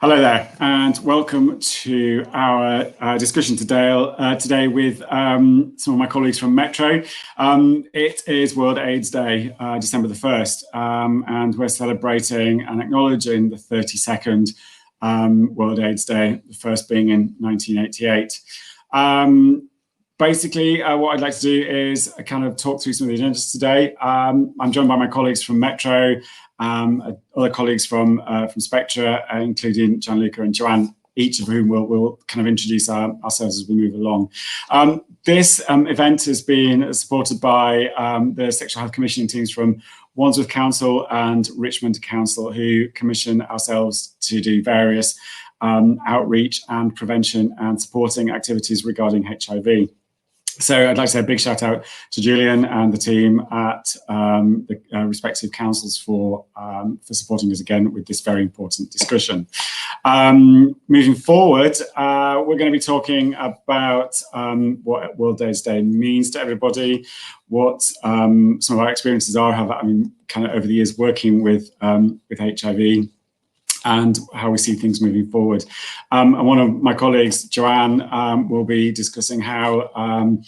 Hello there, and welcome to our discussion today with some of my colleagues from METRO. It is World AIDS Day, December the 1st, and we're celebrating and acknowledging the 32nd World AIDS Day, the first being in 1988. Basically, what I'd like to do is kind of talk through some of the agendas today. I'm joined by my colleagues from METRO, other colleagues from Spectra, including Gianluca and Joanne, each of whom will kind of introduce ourselves as we move along. This event has been supported by the Sexual Health Commissioning teams from Wandsworth Council and Richmond Council, who commission ourselves to do various outreach and prevention and supporting activities regarding HIV. So I'd like to say a big shout out to Julian and the team at the respective councils for supporting us again with this very important discussion. Moving forward, we're going to be talking about what World AIDS Day means to everybody, what some of our experiences are, kind of over the years working with HIV, and how we see things moving forward. And one of my colleagues, Joanne, will be discussing how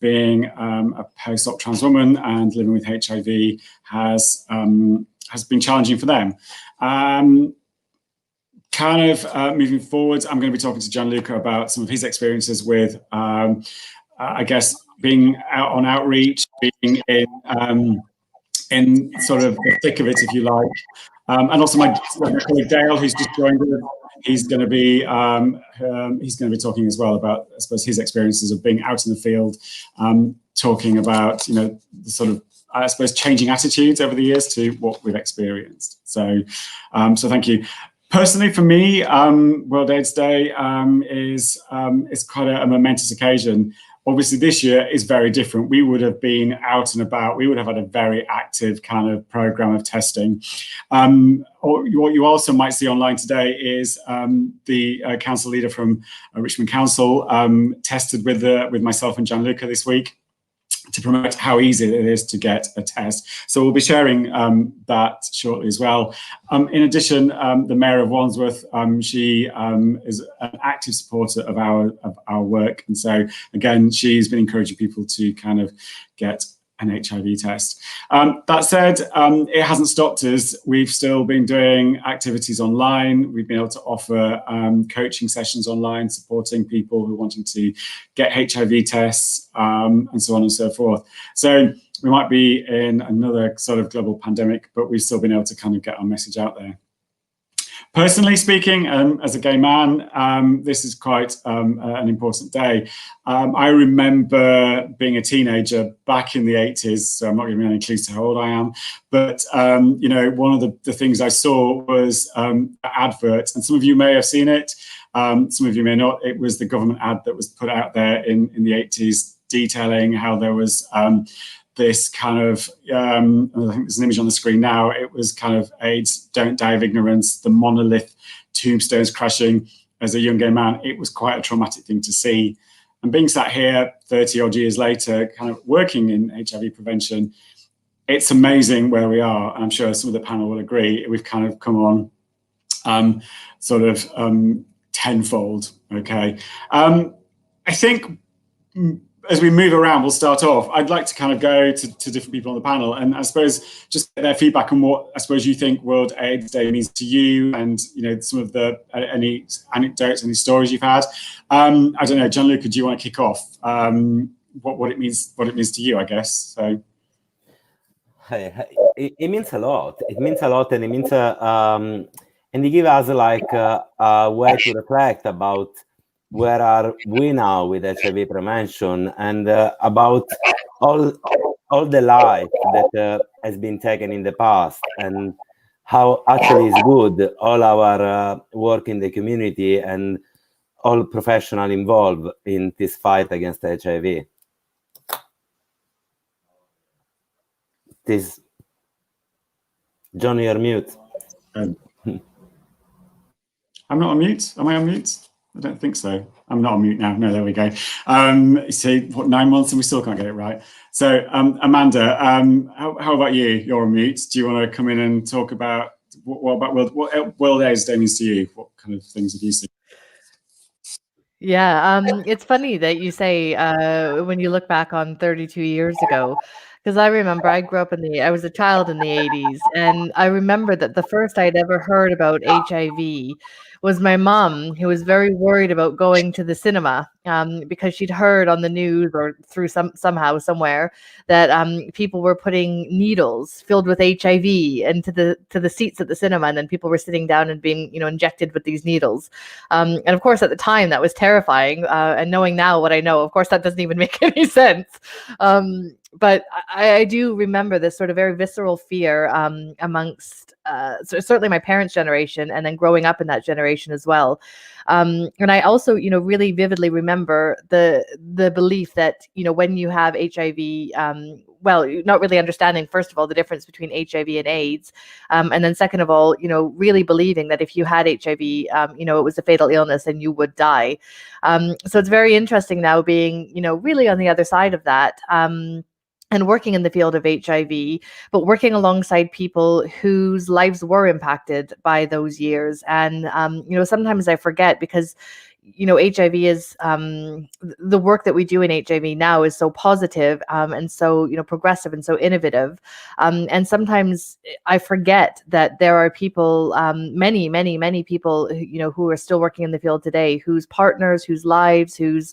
being a post-op trans woman and living with HIV has been challenging for them. Moving forward, I'm going to be talking to Gianluca about some of his experiences with, I guess, being out on outreach, being in sort of the thick of it, if you like. And also my colleague Dale, who's just joined us, he's going to be talking as well about, I suppose, his experiences of being out in the field, talking about, the sort of, I suppose, changing attitudes over the years to what we've experienced. So thank you. Personally, for me, World AIDS Day is quite a momentous occasion. Obviously, this year is very different. We would have been out and about. We would have had a very active kind of program of testing. What you also might see online today is the council leader from Richmond Council tested with myself and Gianluca this week to promote how easy it is to get a test. So we'll be sharing that shortly as well. In addition, the Mayor of Wandsworth, she is an active supporter of our work. And so again, she's been encouraging people to kind of get an HIV test. That said, it hasn't stopped us. We've still been doing activities online. We've been able to offer coaching sessions online, supporting people who are wanting to get HIV tests, and so on and so forth. So we might be in another sort of global pandemic, but we've still been able to kind of get our message out there. Personally speaking, as a gay man, this is quite an important day. I remember being a teenager back in the 80s, so I'm not giving any clues to how old I am, but one of the things I saw was an advert, and some of you may have seen it, some of you may not. It was the government ad that was put out there in the 80s detailing how there was this kind of, I think there's an image on the screen now, it was kind of AIDS, don't die of ignorance, the monolith tombstones crashing. As a young gay man, it was quite a traumatic thing to see. And being sat here 30 odd years later, kind of working in HIV prevention, it's amazing where we are. And I'm sure some of the panel will agree, we've kind of come on tenfold, okay? I think, as we move around, we'll start off. I'd like to kind of go to different people on the panel and I suppose just get their feedback on what I suppose you think World AIDS Day means to you, and some of the any anecdotes, any stories you've had. I don't know, Gianluca, do you want to kick off? What it means to you, I guess. So it means a lot. It means a lot, and it means and it gives us like a way to reflect about where are we now with HIV prevention, and about all the life that has been taken in the past, and how actually is good all our work in the community and all professionals involved in this fight against HIV. John, you're mute. I'm not on mute. Am I on mute? I don't think so. I'm not on mute now. No, there we go. So what, 9 months and we still can't get it right. So Amanda, how about you? You're on mute. Do you want to come in and talk about what about World AIDS Day means to you? What kind of things have you seen? Yeah, it's funny that you say when you look back on 32 years ago, because I remember I grew up I was a child in the 80s, and I remember that the first I'd ever heard about HIV was my mom, who was very worried about going to the cinema because she'd heard on the news or through somehow somewhere that people were putting needles filled with HIV into the seats at the cinema, and then people were sitting down and being injected with these needles. And of course, at the time, that was terrifying. And knowing now what I know, of course, that doesn't even make any sense. But I do remember this sort of very visceral fear amongst certainly my parents' generation, and then growing up in that generation as well. And I also, really vividly remember the belief that, when you have HIV, well, not really understanding, first of all, the difference between HIV and AIDS. And then second of all, really believing that if you had HIV, it was a fatal illness and you would die. So it's very interesting now being, really on the other side of that. And working in the field of HIV, but working alongside people whose lives were impacted by those years. And, sometimes I forget because, HIV is the work that we do in HIV now is so positive and so, progressive and so innovative. And sometimes I forget that there are people, many, many, many people, who are still working in the field today, whose partners, whose lives, whose,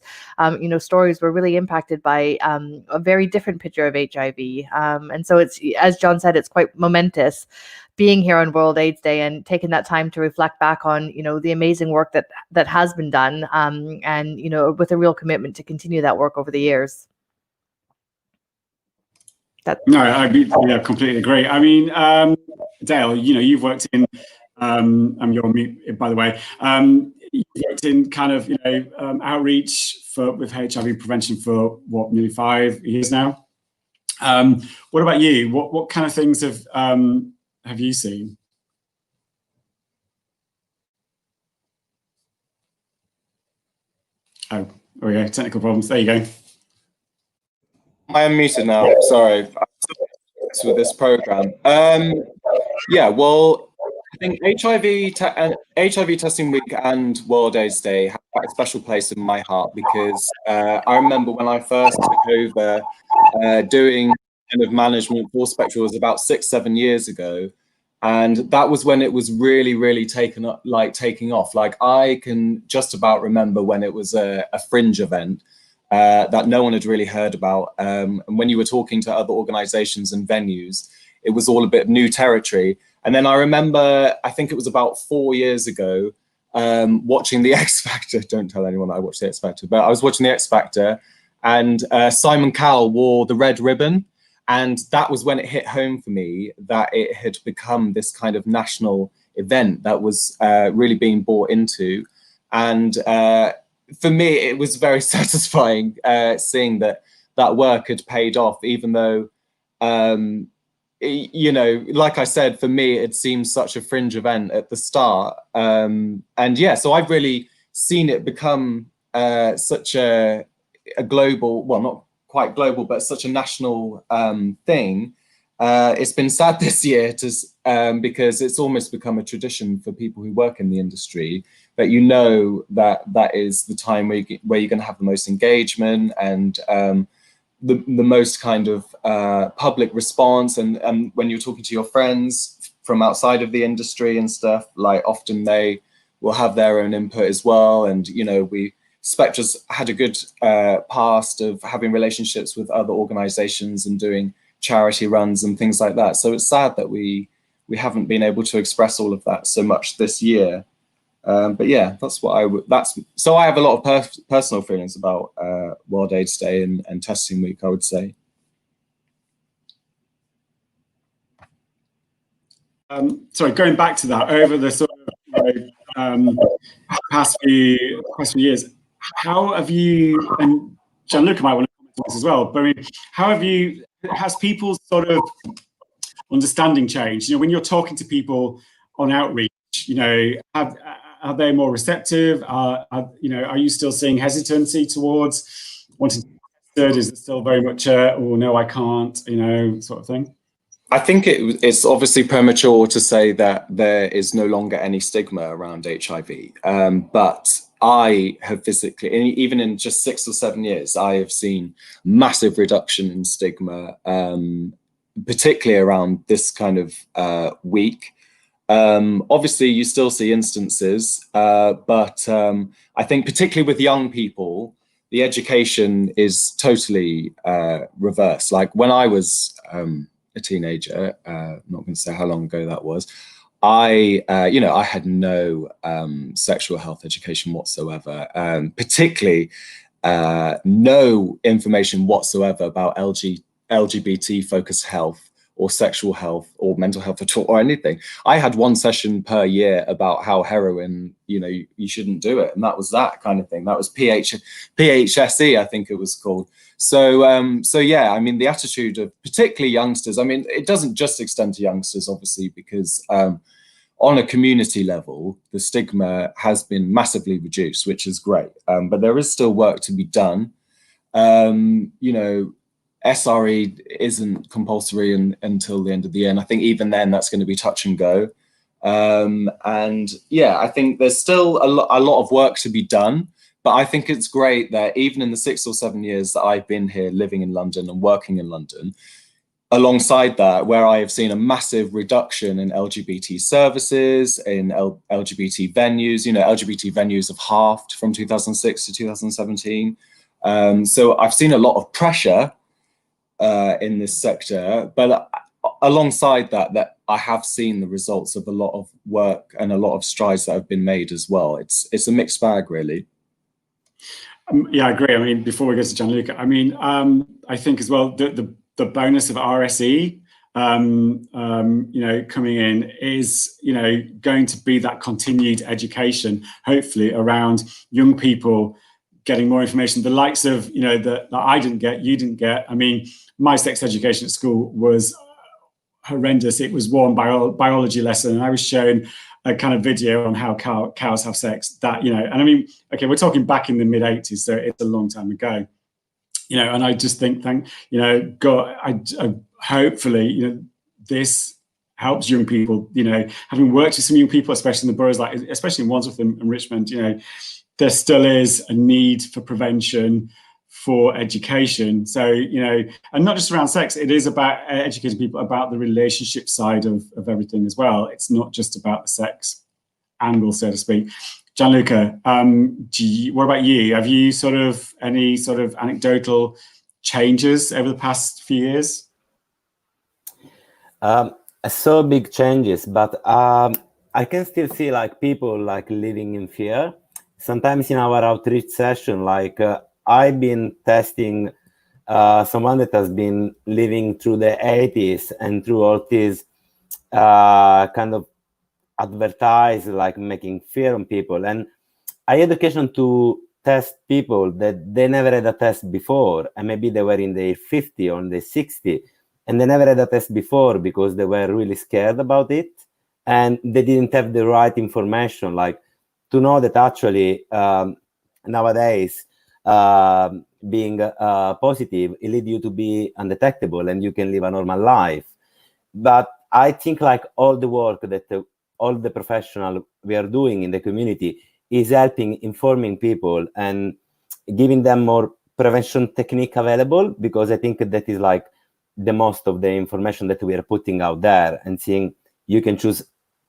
stories were really impacted by a very different picture of HIV. And so it's, as John said, it's quite momentous being here on World AIDS Day and taking that time to reflect back on, the amazing work that has been done, and, with a real commitment to continue that work over the years. No, I completely agree. I mean, Dale, you've worked in, you're on mute, by the way. You've worked in kind of, outreach with HIV prevention for nearly 5 years now. What about you? What kind of things have you seen? Oh, yeah, technical problems. There you go. I am muted now. Sorry. With this program. Yeah, well, I think HIV Testing Week and World AIDS Day have quite a special place in my heart because I remember when I first took over doing kind of management for Spectra was about 6-7 years ago. And that was when it was really, really taking off. Like I can just about remember when it was a fringe event that no one had really heard about. And when you were talking to other organizations and venues, it was all a bit of new territory. And then I remember, I think it was about 4 years ago, watching the X Factor. Don't tell anyone that I watched the X Factor, but I was watching the X Factor and Simon Cowell wore the red ribbon. And that was when it hit home for me that it had become this kind of national event that was really being bought into. And for me, it was very satisfying seeing that work had paid off, even though, like I said, for me, it seemed such a fringe event at the start. And yeah, so I've really seen it become such a global, well, not quite global, but such a national thing. It's been sad this year because it's almost become a tradition for people who work in the industry that that is the time where you're going to have the most engagement and the most kind of public response. And when you're talking to your friends from outside of the industry and stuff, like often they will have their own input as well. And Spectra's had a good past of having relationships with other organizations and doing charity runs and things like that. So it's sad that we haven't been able to express all of that so much this year. But yeah, so I have a lot of personal feelings about World AIDS Day and Testing Week, I would say. Sorry, going back to that, over the sort of past few years, how have you, and Gianluca might want to comment on this as well, but I mean, has people's sort of understanding changed? When you're talking to people on outreach, are they more receptive? Are you still seeing hesitancy towards wanting to be tested? Is it still very much oh no, I can't, sort of thing? I think it's obviously premature to say that there is no longer any stigma around HIV, but I have physically, even in just 6 or 7 years, I have seen massive reduction in stigma, particularly around this kind of week. Obviously, you still see instances, but I think particularly with young people, the education is totally reversed. Like when I was a teenager, not going to say how long ago that was, I had no sexual health education whatsoever, particularly no information whatsoever about LGBT focused health or sexual health or mental health at all or anything. I had one session per year about how heroin, you shouldn't do it. And that was that kind of thing. That was PHSE, I think it was called. So yeah, I mean, the attitude of particularly youngsters, I mean, it doesn't just extend to youngsters, obviously, because on a community level, the stigma has been massively reduced, which is great. But there is still work to be done. SRE isn't compulsory until the end of the year. And I think even then that's going to be touch and go. And yeah, I think there's still a lot of work to be done. But I think it's great that even in the 6 or 7 years that I've been here living in London and working in London, alongside that, where I have seen a massive reduction in LGBT services, in LGBT venues, LGBT venues have halved from 2006 to 2017. So I've seen a lot of pressure in this sector, but alongside that I have seen the results of a lot of work and a lot of strides that have been made as well. It's a mixed bag, really. Yeah, I agree. I mean, before we go to Gianluca, I mean, I think as well the bonus of RSE, coming in is, going to be that continued education, hopefully around young people getting more information, the likes of, that I didn't get, you didn't get. I mean, my sex education at school was horrendous. It was one biology lesson, and I was shown a kind of video on how cows have sex. That, and I mean, okay, we're talking back in the mid 80s, so it's a long time ago. And I just think, God, I hopefully, this helps young people. Having worked with some young people, especially in the boroughs, like especially in Wandsworth and Richmond, there still is a need for prevention, for education. So, and not just around sex, it is about educating people about the relationship side of everything as well. It's not just about the sex angle, so to speak. Gianluca, what about you? Have you any sort of anecdotal changes over the past few years? So big changes, but I can still see people living in fear. Sometimes in our outreach session, I've been testing someone that has been living through the 80s and through all these kind of advertise, making fear on people. And I had occasion to test people that they never had a test before, and maybe they were in their 50 or in their 60, and they never had a test before because they were really scared about it, and they didn't have the right information, to know that actually nowadays being positive, it leads you to be undetectable and you can live a normal life. But I think all the work that all the professional we are doing in the community is helping informing people and giving them more prevention technique available, because I think that is the most of the information that we are putting out there, and seeing you can choose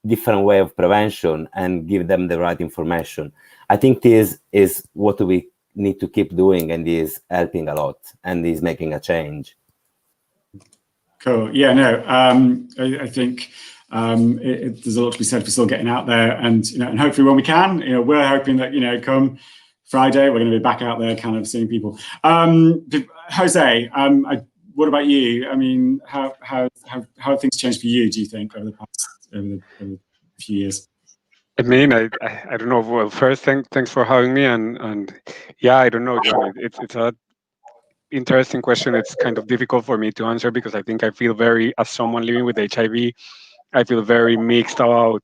different way of prevention and give them the right information. I think this is what we need to keep doing, and is helping a lot and is making a change. Cool. Yeah, no, I think there's a lot to be said for still getting out there, and and hopefully when we can, we're hoping that come Friday we're going to be back out there, kind of seeing people. Jose, what about you? I mean, how have things changed for you, do you think, over the past few years? I mean, I don't know. Well, first, thanks for having me, and yeah, I don't know, John. It's a interesting question. It's kind of difficult for me to answer, because I think I feel as someone living with HIV, I feel very mixed about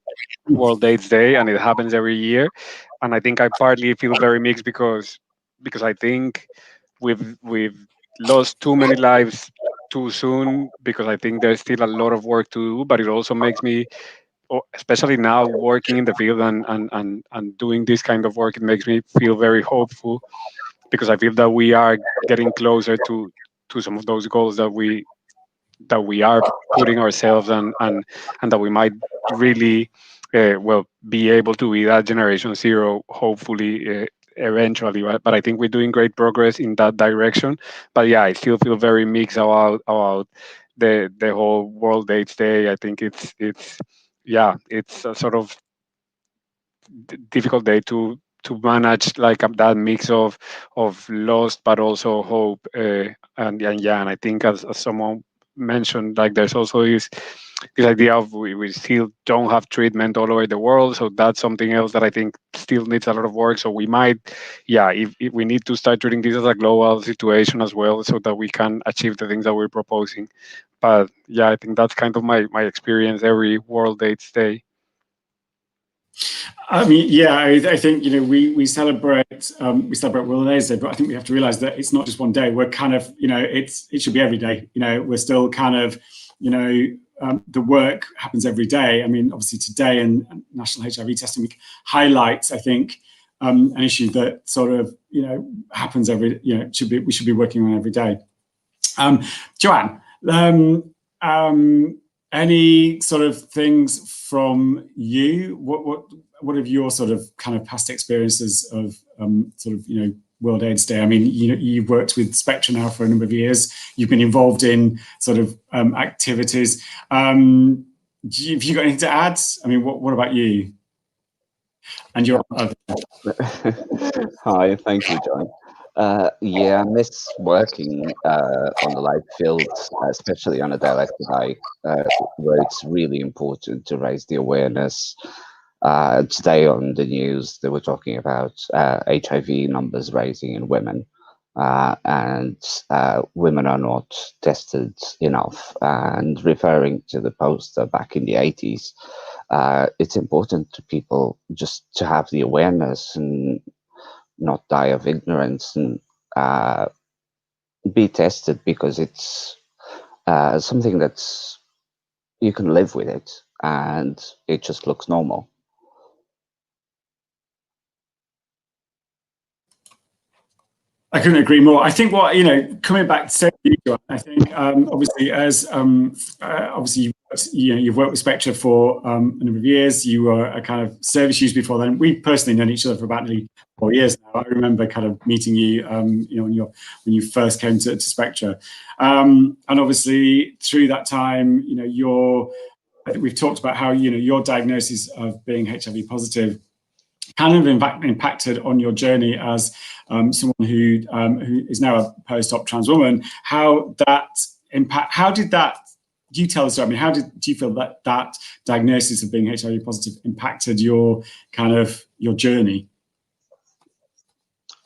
World AIDS Day, and it happens every year. And I think I partly feel very mixed because I think we've lost too many lives too soon, because I think there's still a lot of work to do, but it also makes me, especially now working in the field and doing this kind of work, it makes me feel very hopeful, because I feel that we are getting closer to some of those goals that we are putting ourselves, and that we might really be able to be that generation zero, hopefully, eventually, right? But I think we're doing great progress in that direction. But yeah, I still feel very mixed about the whole World AIDS Day. I think it's it's a sort of difficult day to manage, like, that mix of loss but also hope, and I think, as someone mentioned, like, there's also this idea of we still don't have treatment all over the world, so that's something else that I think still needs a lot of work. So we might, if we need to start treating this as a global situation as well, so that we can achieve the things that we're proposing. But yeah, I think that's kind of my experience every World AIDS Day. I mean, yeah, I think, we celebrate World AIDS Day, but I think we have to realize that it's not just one day. We're kind of, it should be every day. We're still kind of, the work happens every day. I mean, obviously today and National HIV Testing Week highlights, I think, an issue that sort of, happens we should be working on every day. Joanne, any sort of things from you? What have your sort of kind of past experiences of World AIDS Day? I mean, you've worked with Spectra now for a number of years. You've been involved in sort of activities. Have you got anything to add? I mean, what about you? And your Hi, thank you, John. I miss working on the live field, especially on a day like today, where it's really important to raise the awareness. Today on the news, they were talking about HIV numbers rising in women, and women are not tested enough. And referring to the poster back in the 80s, it's important to people just to have the awareness and not die of ignorance, and be tested, because it's something that's, you can live with it and it just looks normal. I couldn't agree more. I think coming back to say, I think obviously you've worked with Spectra for a number of years. You were a kind of service user before then. We've personally known each other for about nearly 4 years now. I remember kind of meeting you, when you first came to Spectra, and obviously through that time, I think we've talked about how your diagnosis of being HIV positive kind of impacted on your journey as someone who is now a post-op trans woman. How did that? Do you tell us? I mean, do you feel that diagnosis of being HIV positive impacted your journey?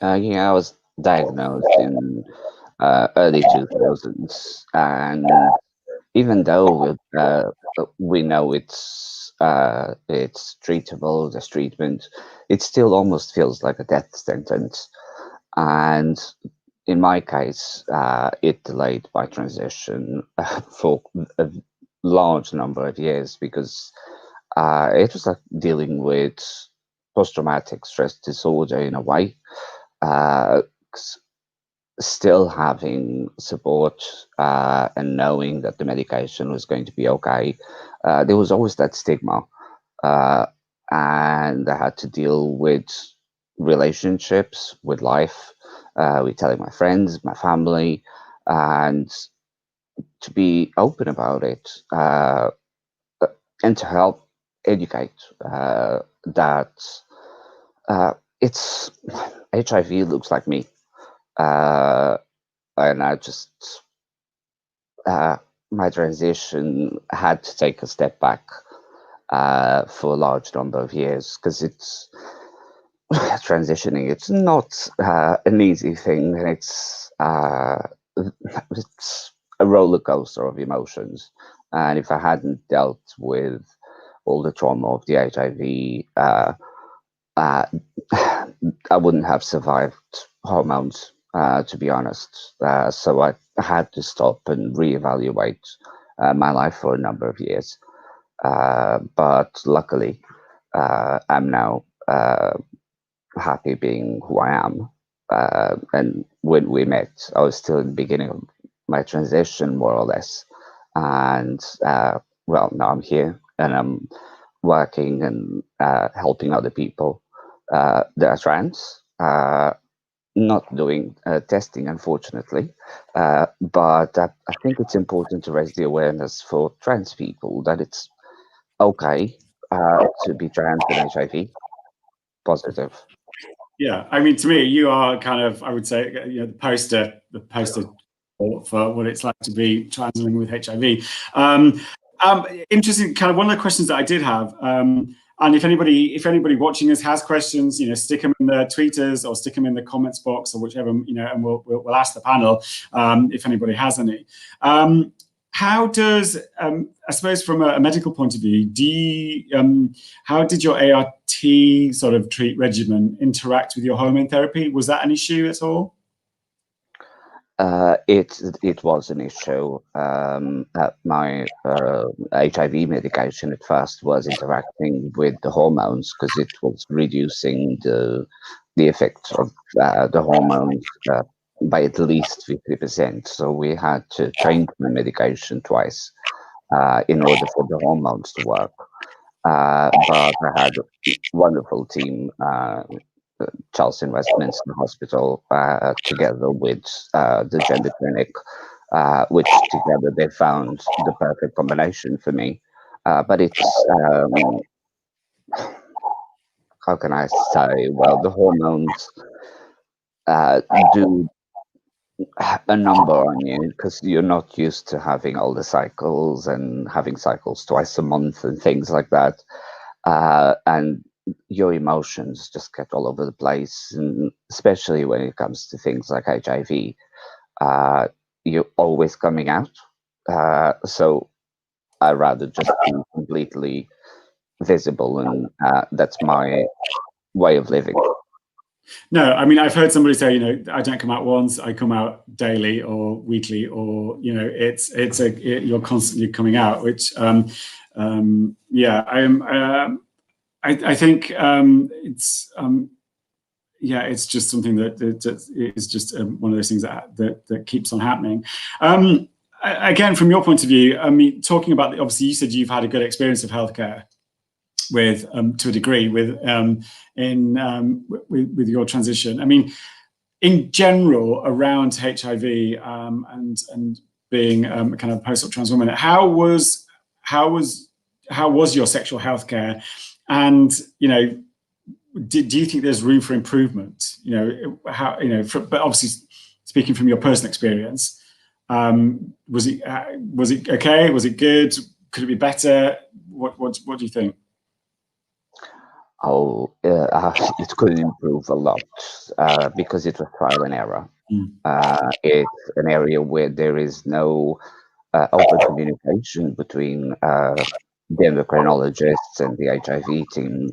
I was diagnosed in early 2000s, and even though we know it's treatable, there's treatment, it still almost feels like a death sentence. And in my case, it delayed my transition for a large number of years, because it was like dealing with post-traumatic stress disorder in a way. Still having support and knowing that the medication was going to be okay, there was always that stigma, and I had to deal with relationships, with life, with telling my friends, my family, and to be open about it, and to help educate that it's HIV looks like me. And I just, my transition had to take a step back for a large number of years, because it's transitioning. It's not an easy thing, and it's a roller coaster of emotions. And if I hadn't dealt with all the trauma of the HIV, I wouldn't have survived hormones. to be honest. So I had to stop and reevaluate my life for a number of years. But luckily, I'm now happy being who I am. And when we met, I was still in the beginning of my transition, more or less. And well, now I'm here and I'm working and helping other people that are trans. Not doing testing, unfortunately, but I think it's important to raise the awareness for trans people that it's okay to be trans and HIV positive. Yeah, I mean, to me, you are kind of, I would say, you know, the poster for what it's like to be trans and living with HIV. Interesting. Kind of one of the questions that I did have, and if anybody watching us has questions, you know, stick them in the tweeters or stick them in the comments box or whichever, you know, and we'll ask the panel if anybody has any. How does, I suppose, from a medical point of view, how did your ART sort of treat regimen interact with your hormone therapy? Was that an issue at all? It was an issue. My HIV medication at first was interacting with the hormones because it was reducing the effect of the hormones by at least 50%. So we had to change my medication twice in order for the hormones to work. But I had a wonderful team, Charles in Westminster Hospital, together with the gender clinic, which together they found the perfect combination for me. But it's, how can I say, well, the hormones do a number on you because you're not used to having all the cycles and having cycles twice a month and things like that. And your emotions just get all over the place, and especially when it comes to things like HIV, you're always coming out. So I'd rather just be completely visible, and that's my way of living. No, I mean, I've heard somebody say, you know, I don't come out once, I come out daily or weekly, or, you know, you're constantly coming out, which, yeah, I think it's yeah, it's just something that is just one of those things that keeps on happening. Again, from your point of view, I mean, talking about obviously, you said you've had a good experience of healthcare with to a degree with your transition. I mean, in general, around HIV and being kind of a post-op trans woman, how was your sexual health care? And, you know, do you think there's room for improvement? You know, how, you know, but obviously speaking from your personal experience, was it okay? Was it good? Could it be better? What do you think? Oh, it could improve a lot because it was trial and error. It's an area where there is no open communication between the endocrinologists and the HIV team.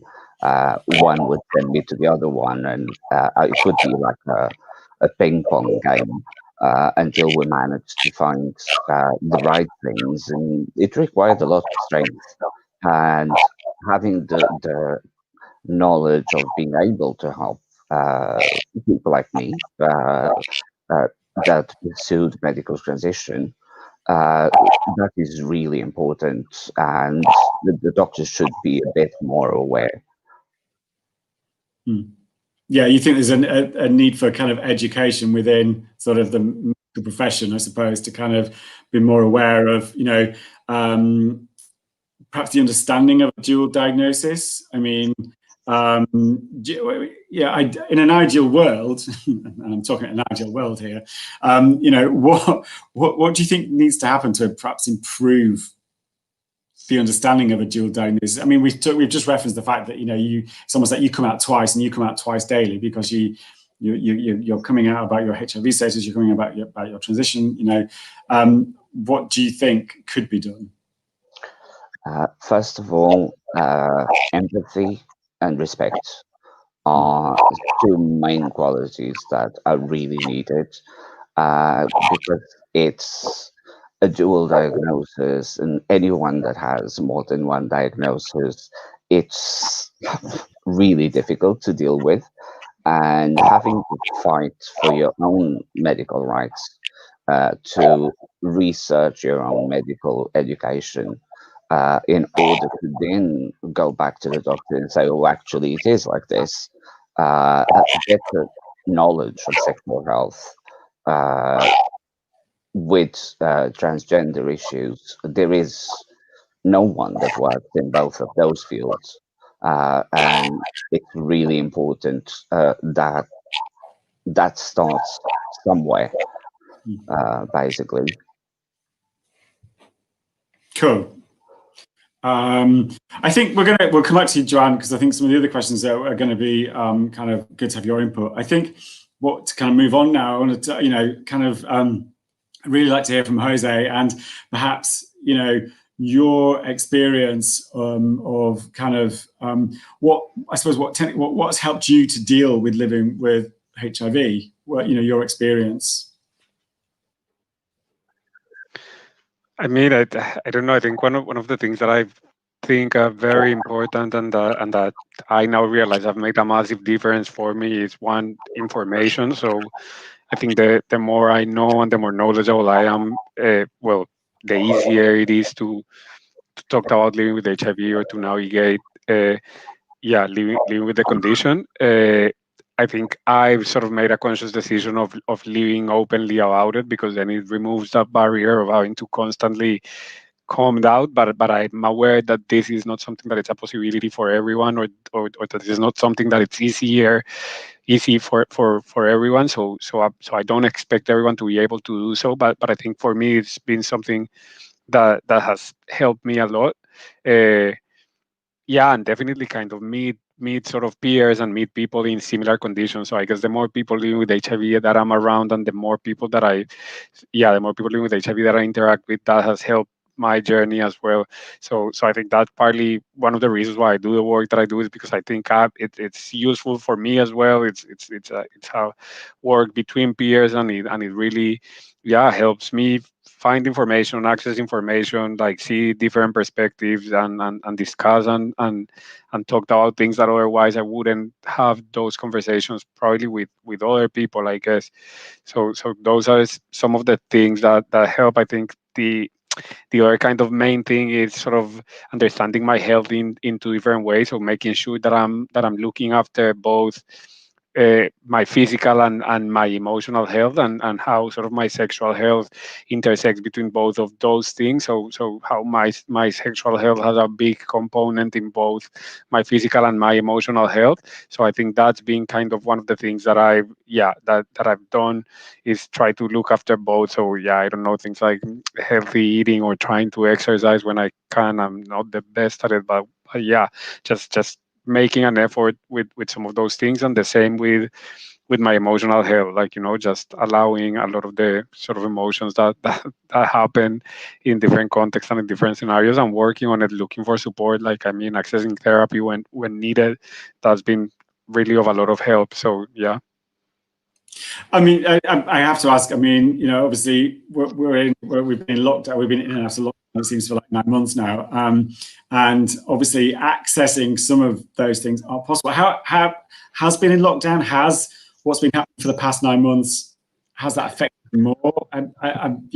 One would send me to the other one, and it would be like a ping pong game until we managed to find the right things. And it required a lot of strength, and having the knowledge of being able to help people like me that pursued medical transition. That is really important, and the doctors should be a bit more aware. Yeah, you think there's a need for kind of education within sort of the medical profession, I suppose, to kind of be more aware of, you know, perhaps the understanding of dual diagnosis. I mean, yeah, in an ideal world, and I'm talking an ideal world here, you know, what do you think needs to happen to perhaps improve the understanding of a dual diagnosis? I mean, we've just referenced the fact that, you know, it's almost like you come out twice, and you come out twice daily because you're coming out about your HIV status, you're coming about your transition. You know, what do you think could be done? First of all, empathy and respect. are two main qualities that are really needed, because it's a dual diagnosis, and anyone that has more than one diagnosis, it's really difficult to deal with, and having to fight for your own medical rights, to research your own medical education, in order to then go back to the doctor and say, oh, actually, it is like this. Better knowledge of sexual health, with transgender issues. There is no one that works in both of those fields. And it's really important that that starts somewhere, basically. Cool. I think we'll come back to you, Joanne, because I think some of the other questions are going to be kind of good to have your input. I think what to kind of move on now, I want to, kind of I'd really like to hear from Jose, and perhaps, your experience of kind of what's helped you to deal with living with HIV, your experience. I mean, I don't know. I think one of the things that I think are very important, and that I now realize have made a massive difference for me, is one, information. So I think the more I know and the more knowledgeable I am, well, the easier it is to talk about living with HIV, or to navigate, living with the condition. I think I've sort of made a conscious decision of living openly about it, because then it removes that barrier of having to constantly calm out. But I'm aware that this is not something that it's a possibility for everyone, or that this is not something that it's easy for everyone. So I don't expect everyone to be able to do so. But I think for me, it's been something that has helped me a lot. And definitely kind of meet sort of peers and meet people in similar conditions. So I guess the more people living with HIV that I'm around, and the more people living with HIV that I interact with, that has helped my journey as well. So I think that's partly one of the reasons why I do the work that I do, is because I think it's useful for me as well. It's how work between peers, and it really helps me find information, access information, like see different perspectives, and discuss and talk about things that otherwise I wouldn't have those conversations probably with other people, I guess. So those are some of the things that help. I think the other kind of main thing is sort of understanding my health in two different ways. So making sure that I'm looking after both my physical and my emotional health, and how sort of my sexual health intersects between both of those things. So how my sexual health has a big component in both my physical and my emotional health. So I think that's been kind of one of the things that I've done, is try to look after both. So I don't know, things like healthy eating, or trying to exercise when I can. I'm not the best at it, but just making an effort with some of those things. And the same with my emotional health, like, just allowing a lot of the sort of emotions that happen in different contexts and in different scenarios, and working on it, looking for support, like, accessing therapy when needed. That's been really of a lot of help. So I have to ask. Obviously, we've been locked out. We've been in and out of lockdown, it seems, for like 9 months now. And obviously, accessing some of those things are possible. How has been in lockdown? What's been happening for the past 9 months? Has that affected you more? I'm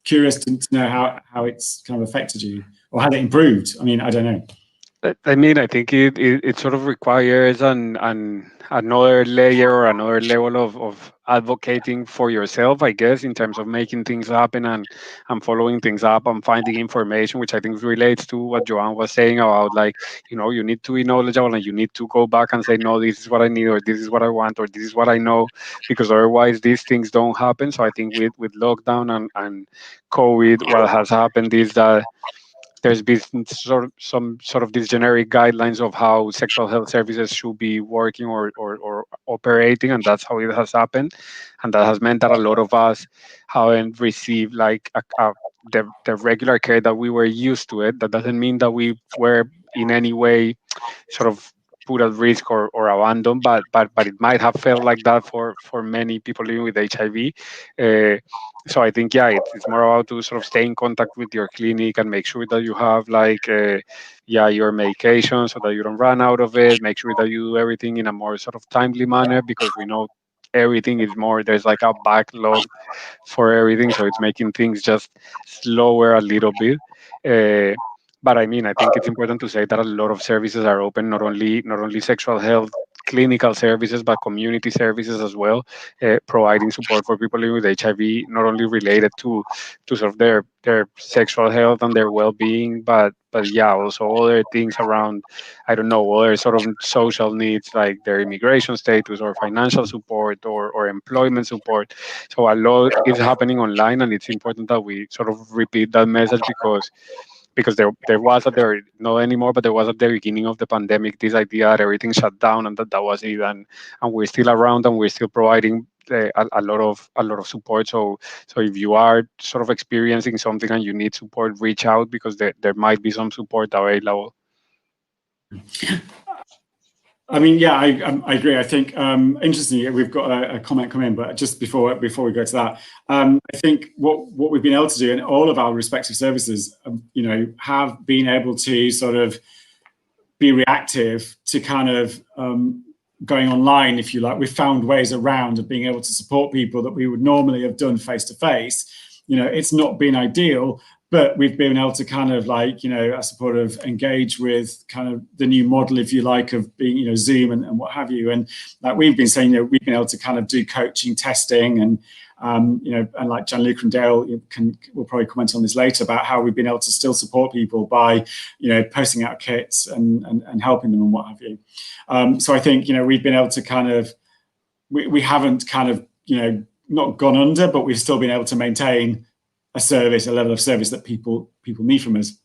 curious to know how it's kind of affected you, or how it improved. I don't know. I think it sort of requires another layer, or another level of advocating for yourself, I guess, in terms of making things happen, and following things up, and finding information, which I think relates to what Joanne was saying about, like, you need to be knowledgeable, and you need to go back and say, no, this is what I need, or this is what I want, or this is what I know, because otherwise these things don't happen. So I think with lockdown and COVID, what has happened is that there's been some sort of these generic guidelines of how sexual health services should be working, or operating, and that's how it has happened. And that has meant that a lot of us haven't received like the regular care that we were used to. It that doesn't mean that we were in any way sort of put at risk or abandoned, but it might have felt like that for many people living with HIV. So I think, yeah, it's more about to sort of stay in contact with your clinic and make sure that you have like your medication so that you don't run out of it. Make sure that you do everything in a more sort of timely manner, because we know everything is more, there's like a backlog for everything, so it's making things just slower a little bit. But I mean, I think it's important to say that a lot of services are open, not only sexual health clinical services, but community services as well, providing support for people living with HIV, not only related to sort of their sexual health and their well-being, but yeah, also other things around, I don't know, other sort of social needs like their immigration status or financial support or employment support. So a lot is happening online, and it's important that we sort of repeat that message, because there was not anymore, but there was at the beginning of the pandemic this idea that everything shut down and that was it, and we're still around and we're still providing a lot of support. So if you are sort of experiencing something and you need support, reach out, because there might be some support available. I mean, yeah, I agree. I think interestingly, we've got a comment come in, but just before we go to that, I think what we've been able to do in all of our respective services, have been able to sort of be reactive to kind of going online, if you like. We've found ways around of being able to support people that we would normally have done face to face. It's not been ideal, but we've been able to kind of like, I support of engage with kind of the new model, if you like, of being, Zoom and what have you. And like we've been saying, we've been able to kind of do coaching, testing, and, and like Gianluca and Dale will probably comment on this later about how we've been able to still support people by, posting out kits and helping them and what have you. So I think, we've been able to kind of, we haven't kind of, not gone under, but we've still been able to maintain a level of service that people need from us.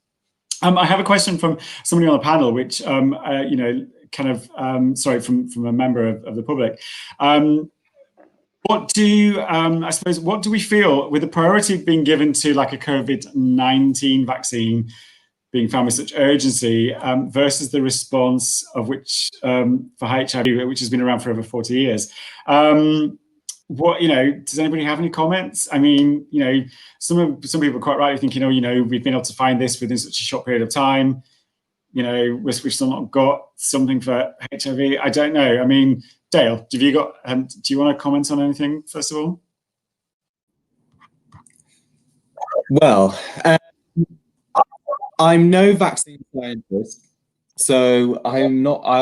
I have a question from somebody on the panel, which, from a member of the public. What do we feel with the priority being given to like a COVID-19 vaccine being found with such urgency versus the response of which for HIV, which has been around for over 40 years? Does anybody have any comments? I mean, some people are quite rightly thinking, we've been able to find this within such a short period of time. We've still not got something for HIV. I don't know. I mean, Dale, do you want to comment on anything first of all? Well, I'm no vaccine scientist, so I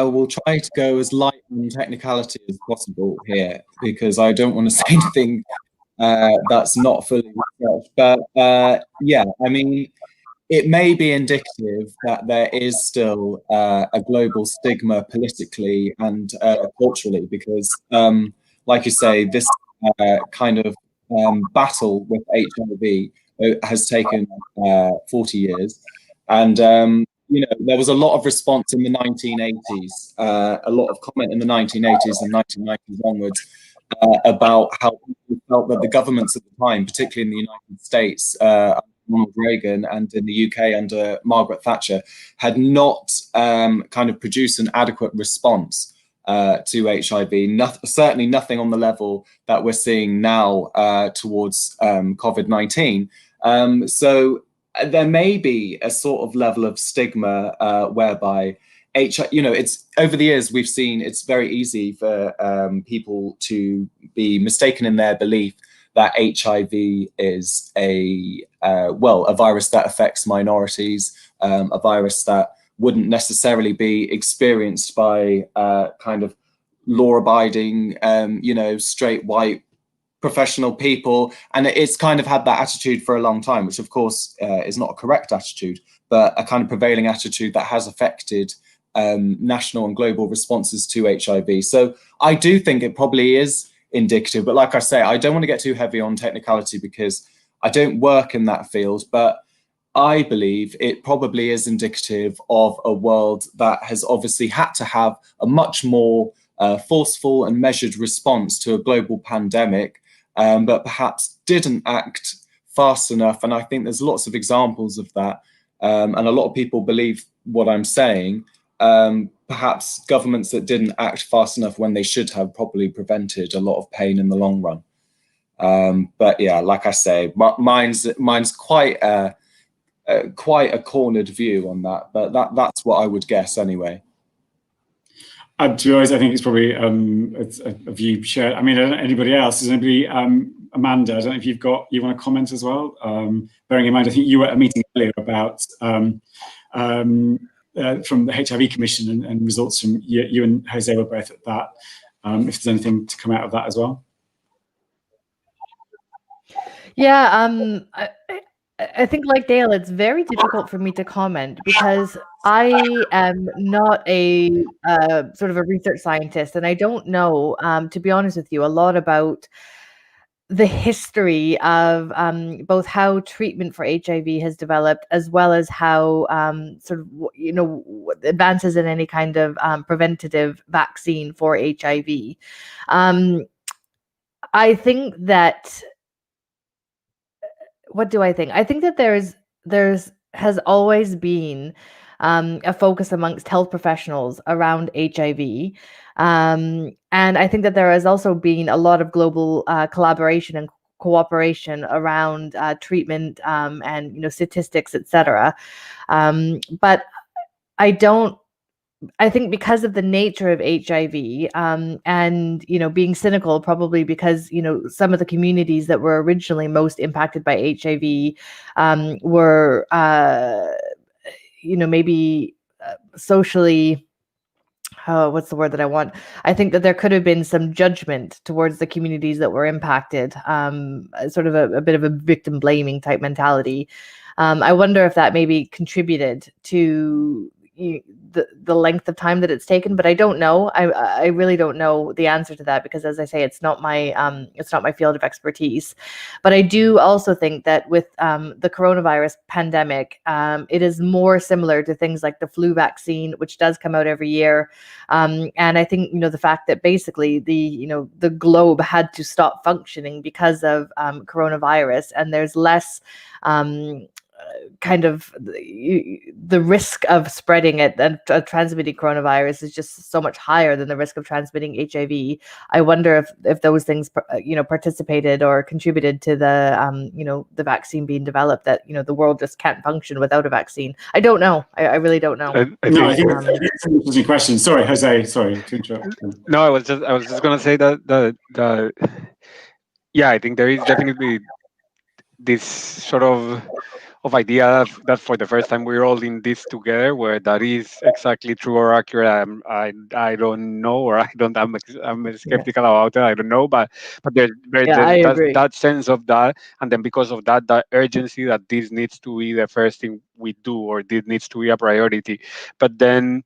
will try to go as light on technicality as possible here, because I don't want to say anything that's not fully researched. But yeah, I mean, it may be indicative that there is still a global stigma politically and culturally, because like you say, this kind of battle with HIV has taken 40 years. And there was a lot of response in the 1980s, a lot of comment in the 1980s and 1990s onwards about how people felt that the governments at the time, particularly in the United States, Ronald Reagan, and in the UK under Margaret Thatcher, had not kind of produced an adequate response to HIV. Certainly nothing on the level that we're seeing now towards COVID-19. So there may be a sort of level of stigma whereby it's over the years we've seen it's very easy for people to be mistaken in their belief that HIV is a virus that affects minorities, a virus that wouldn't necessarily be experienced by kind of law-abiding, straight white professional people. And it's kind of had that attitude for a long time, which of course is not a correct attitude, but a kind of prevailing attitude that has affected national and global responses to HIV. So I do think it probably is indicative, but like I say, I don't want to get too heavy on technicality because I don't work in that field, but I believe it probably is indicative of a world that has obviously had to have a much more forceful and measured response to a global pandemic, but perhaps didn't act fast enough. And I think there's lots of examples of that. And a lot of people believe what I'm saying. perhaps governments that didn't act fast enough when they should have probably prevented a lot of pain in the long run. But yeah, like I say, mine's quite a cornered view on that, but that's what I would guess anyway. To be honest, I think it's probably it's a view shared. I mean, anybody else? Is anybody? Amanda, I don't know if you want to comment as well. Bearing in mind, I think you were at a meeting earlier about from the HIV Commission and results from you and Jose were both at that. If there's anything to come out of that as well. Yeah, I think, like Dale, it's very difficult for me to comment because I am not a sort of a research scientist, and I don't know, to be honest with you, a lot about the history of both how treatment for HIV has developed, as well as how sort of, you know, advances in any kind of preventative vaccine for HIV. I think that. What do I think? I think that there's has always been a focus amongst health professionals around HIV. And I think that there has also been a lot of global collaboration and cooperation around treatment and, you know, statistics, etc. But I think because of the nature of HIV, and, you know, being cynical, probably because, you know, some of the communities that were originally most impacted by HIV were, you know, maybe socially, what's the word that I want? I think that there could have been some judgment towards the communities that were impacted, sort of a bit of a victim blaming type mentality. I wonder if that maybe contributed to the length of time that it's taken, but I don't know. I really don't know the answer to that because, as I say, it's not my field of expertise. But I do also think that with the coronavirus pandemic, it is more similar to things like the flu vaccine, which does come out every year. And I think, you know, the fact that basically the globe had to stop functioning because of coronavirus, and there's less kind of the risk of spreading it and transmitting coronavirus is just so much higher than the risk of transmitting HIV. I wonder if those things, you know, participated or contributed to the, you know, the vaccine being developed, that, you know, the world just can't function without a vaccine. I don't know. I really don't know. I think it's an interesting question. Sorry, Jose. Sorry to interrupt. No, I was just gonna say that yeah, I think there is definitely this sort of idea that for the first time we're all in this together. Where that is exactly true or accurate, I don't know, or I'm skeptical about it. I don't know, but there's that sense of that, and then because of that urgency that this needs to be the first thing we do, or this needs to be a priority. But then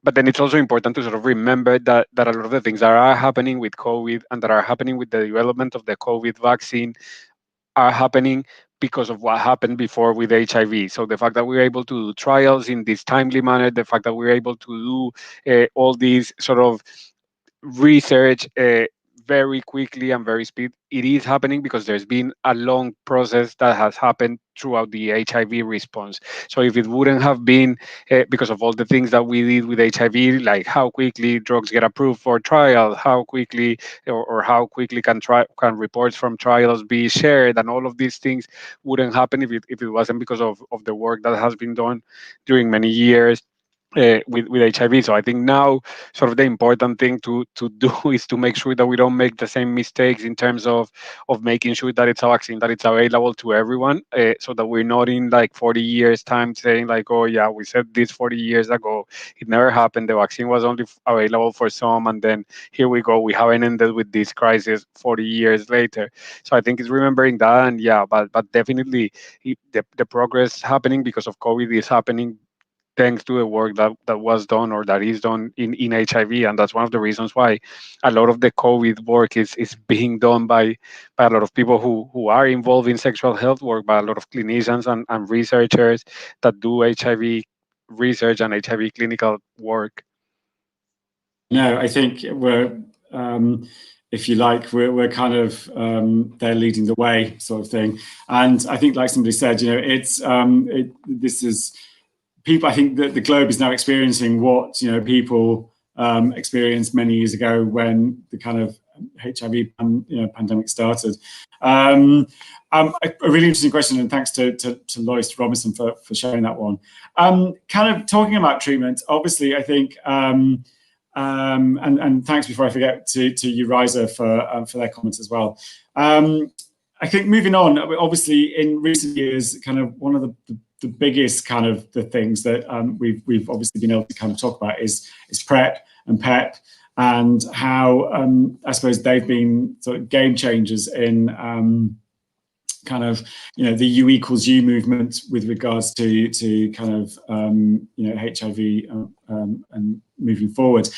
it's also important to sort of remember that a lot of the things that are happening with COVID and that are happening with the development of the COVID vaccine are happening because of what happened before with HIV. So the fact that we're able to do trials in this timely manner, the fact that we're able to do all these sort of research very quickly and very speed, it is happening because there's been a long process that has happened throughout the HIV response. So if it wouldn't have been because of all the things that we did with HIV, like how quickly drugs get approved for trial, how quickly or how quickly can reports from trials be shared, and all of these things wouldn't happen if it wasn't because of the work that has been done during many years with HIV. So I think now sort of the important thing to do is to make sure that we don't make the same mistakes in terms of making sure that it's a vaccine that it's available to everyone, so that we're not in like 40 years time saying like, oh yeah, we said this 40 years ago, it never happened, the vaccine was only available for some, and then here we go, we haven't ended with this crisis 40 years later. So I think it's remembering that, and yeah, but definitely the progress happening because of COVID is happening thanks to the work that was done or that is done in HIV. And that's one of the reasons why a lot of the COVID work is being done by a lot of people who are involved in sexual health work, by a lot of clinicians and researchers that do HIV research and HIV clinical work. No, I think we're, if you like, we're kind of they're leading the way sort of thing. And I think, like somebody said, you know, it's this is people, I think that the globe is now experiencing what people experienced many years ago when the kind of HIV pandemic started. A really interesting question, and thanks to Lois Robinson for sharing that one. Kind of talking about treatment, obviously, I think, and thanks before I forget to you, Riza, for their comments as well. I think moving on, obviously, in recent years, kind of one of the biggest kind of the things that we've obviously been able to kind of talk about is PrEP and PEP, and how I suppose they've been sort of game changers in kind of the U=U movement with regards to kind of HIV and moving forward.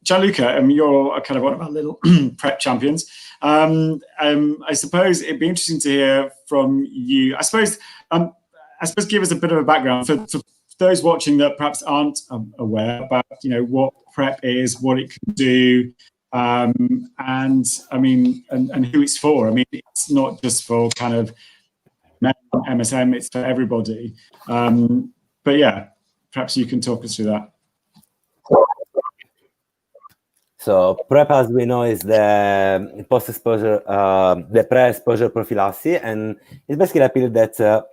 Gianluca, you're kind of one of our little PrEP champions. I suppose it'd be interesting to hear from you. I suppose give us a bit of a background for those watching that perhaps aren't aware about what PrEP is, what it can do, and I mean, and who it's for. I mean, it's not just for kind of MSM; it's for everybody. But yeah, perhaps you can talk us through that. So PrEP, as we know, is the post-exposure, the pre-exposure prophylaxis, and it's basically a pill that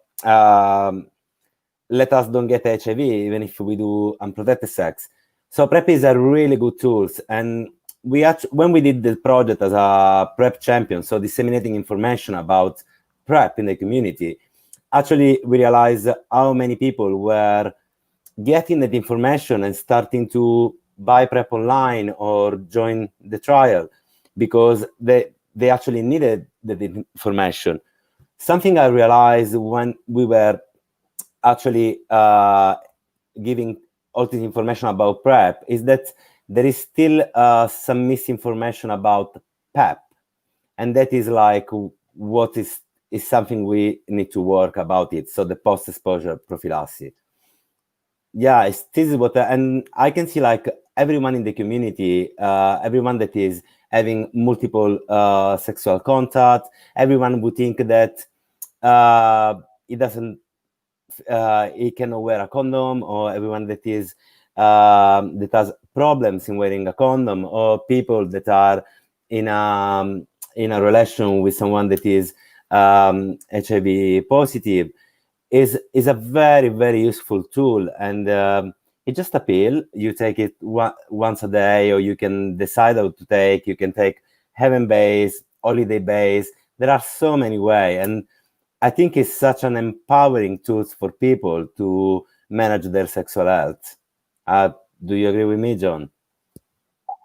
let us don't get HIV even if we do unprotected sex. So PrEP is a really good tool, and when we did the project as a PrEP champion, so disseminating information about PrEP in the community, actually we realized how many people were getting that information and starting to buy PrEP online or join the trial because they actually needed the information. Something I realized when we were actually giving all this information about PrEP is that there is still some misinformation about PEP, and that is like what is something we need to work about it. So the post-exposure prophylaxis. Yeah, this is what, and I can see like everyone in the community, everyone that is having multiple sexual contact, everyone would think that he cannot wear a condom, or everyone that is that has problems in wearing a condom, or people that are in a relation with someone that is HIV positive, is a very, very useful tool. And it's just a pill. You take it once a day, or you can decide how to take. You can take heaven-based, holiday-based. There are so many ways, and I think it's such an empowering tool for people to manage their sexual health. Do you agree with me, John?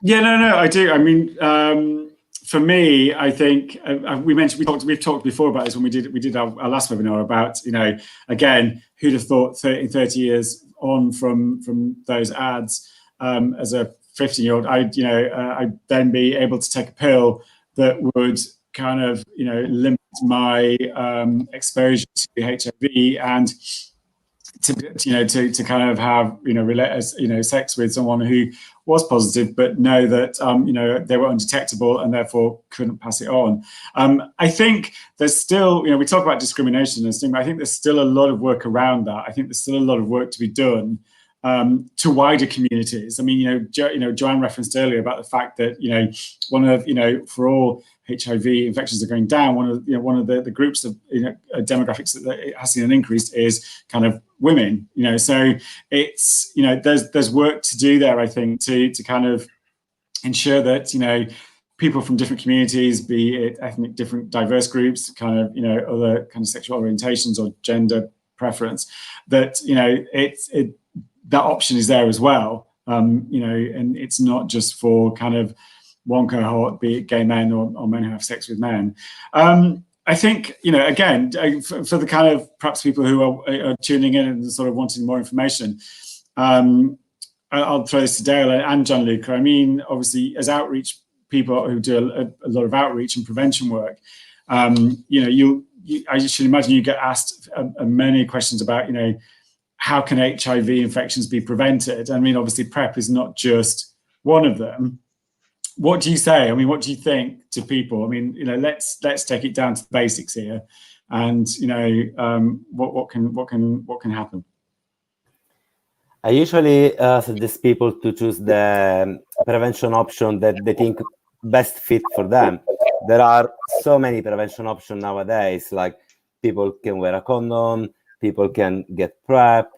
Yeah, no, I do. I mean, for me, I think we've talked before about this when we did our last webinar about, again, who'd have thought 30 years on from those ads, as a 15-year-old, I'd then be able to take a pill that would kind of, limit my exposure to HIV, and to kind of have sex with someone who was positive, but know that they were undetectable and therefore couldn't pass it on. I think there's still, we talk about discrimination and stigma. I think there's still a lot of work around that. I think there's still a lot of work to be done to wider communities. I mean, Joanne referenced earlier about the fact that one of for all HIV infections are going down, one of the groups of demographics that it has seen an increase is kind of women. So it's there's work to do there. I think to kind of ensure that people from different communities, be it ethnic, different diverse groups, kind of other kind of sexual orientations or gender preference, that that option is there as well. And it's not just for kind of one cohort, be it gay men or men who have sex with men. I think, again, for the kind of perhaps people who are tuning in and sort of wanting more information, I'll throw this to Dale and Gianluca. I mean, obviously, as outreach people who do a lot of outreach and prevention work, I should imagine you get asked many questions about, how can HIV infections be prevented? I mean, obviously, PrEP is not just one of them. What do you say? I mean, what do you think to people? I mean, let's take it down to the basics here, and what can happen? I usually suggest people to choose the prevention option that they think best fit for them. There are so many prevention options nowadays, like people can wear a condom, people can get PrEP,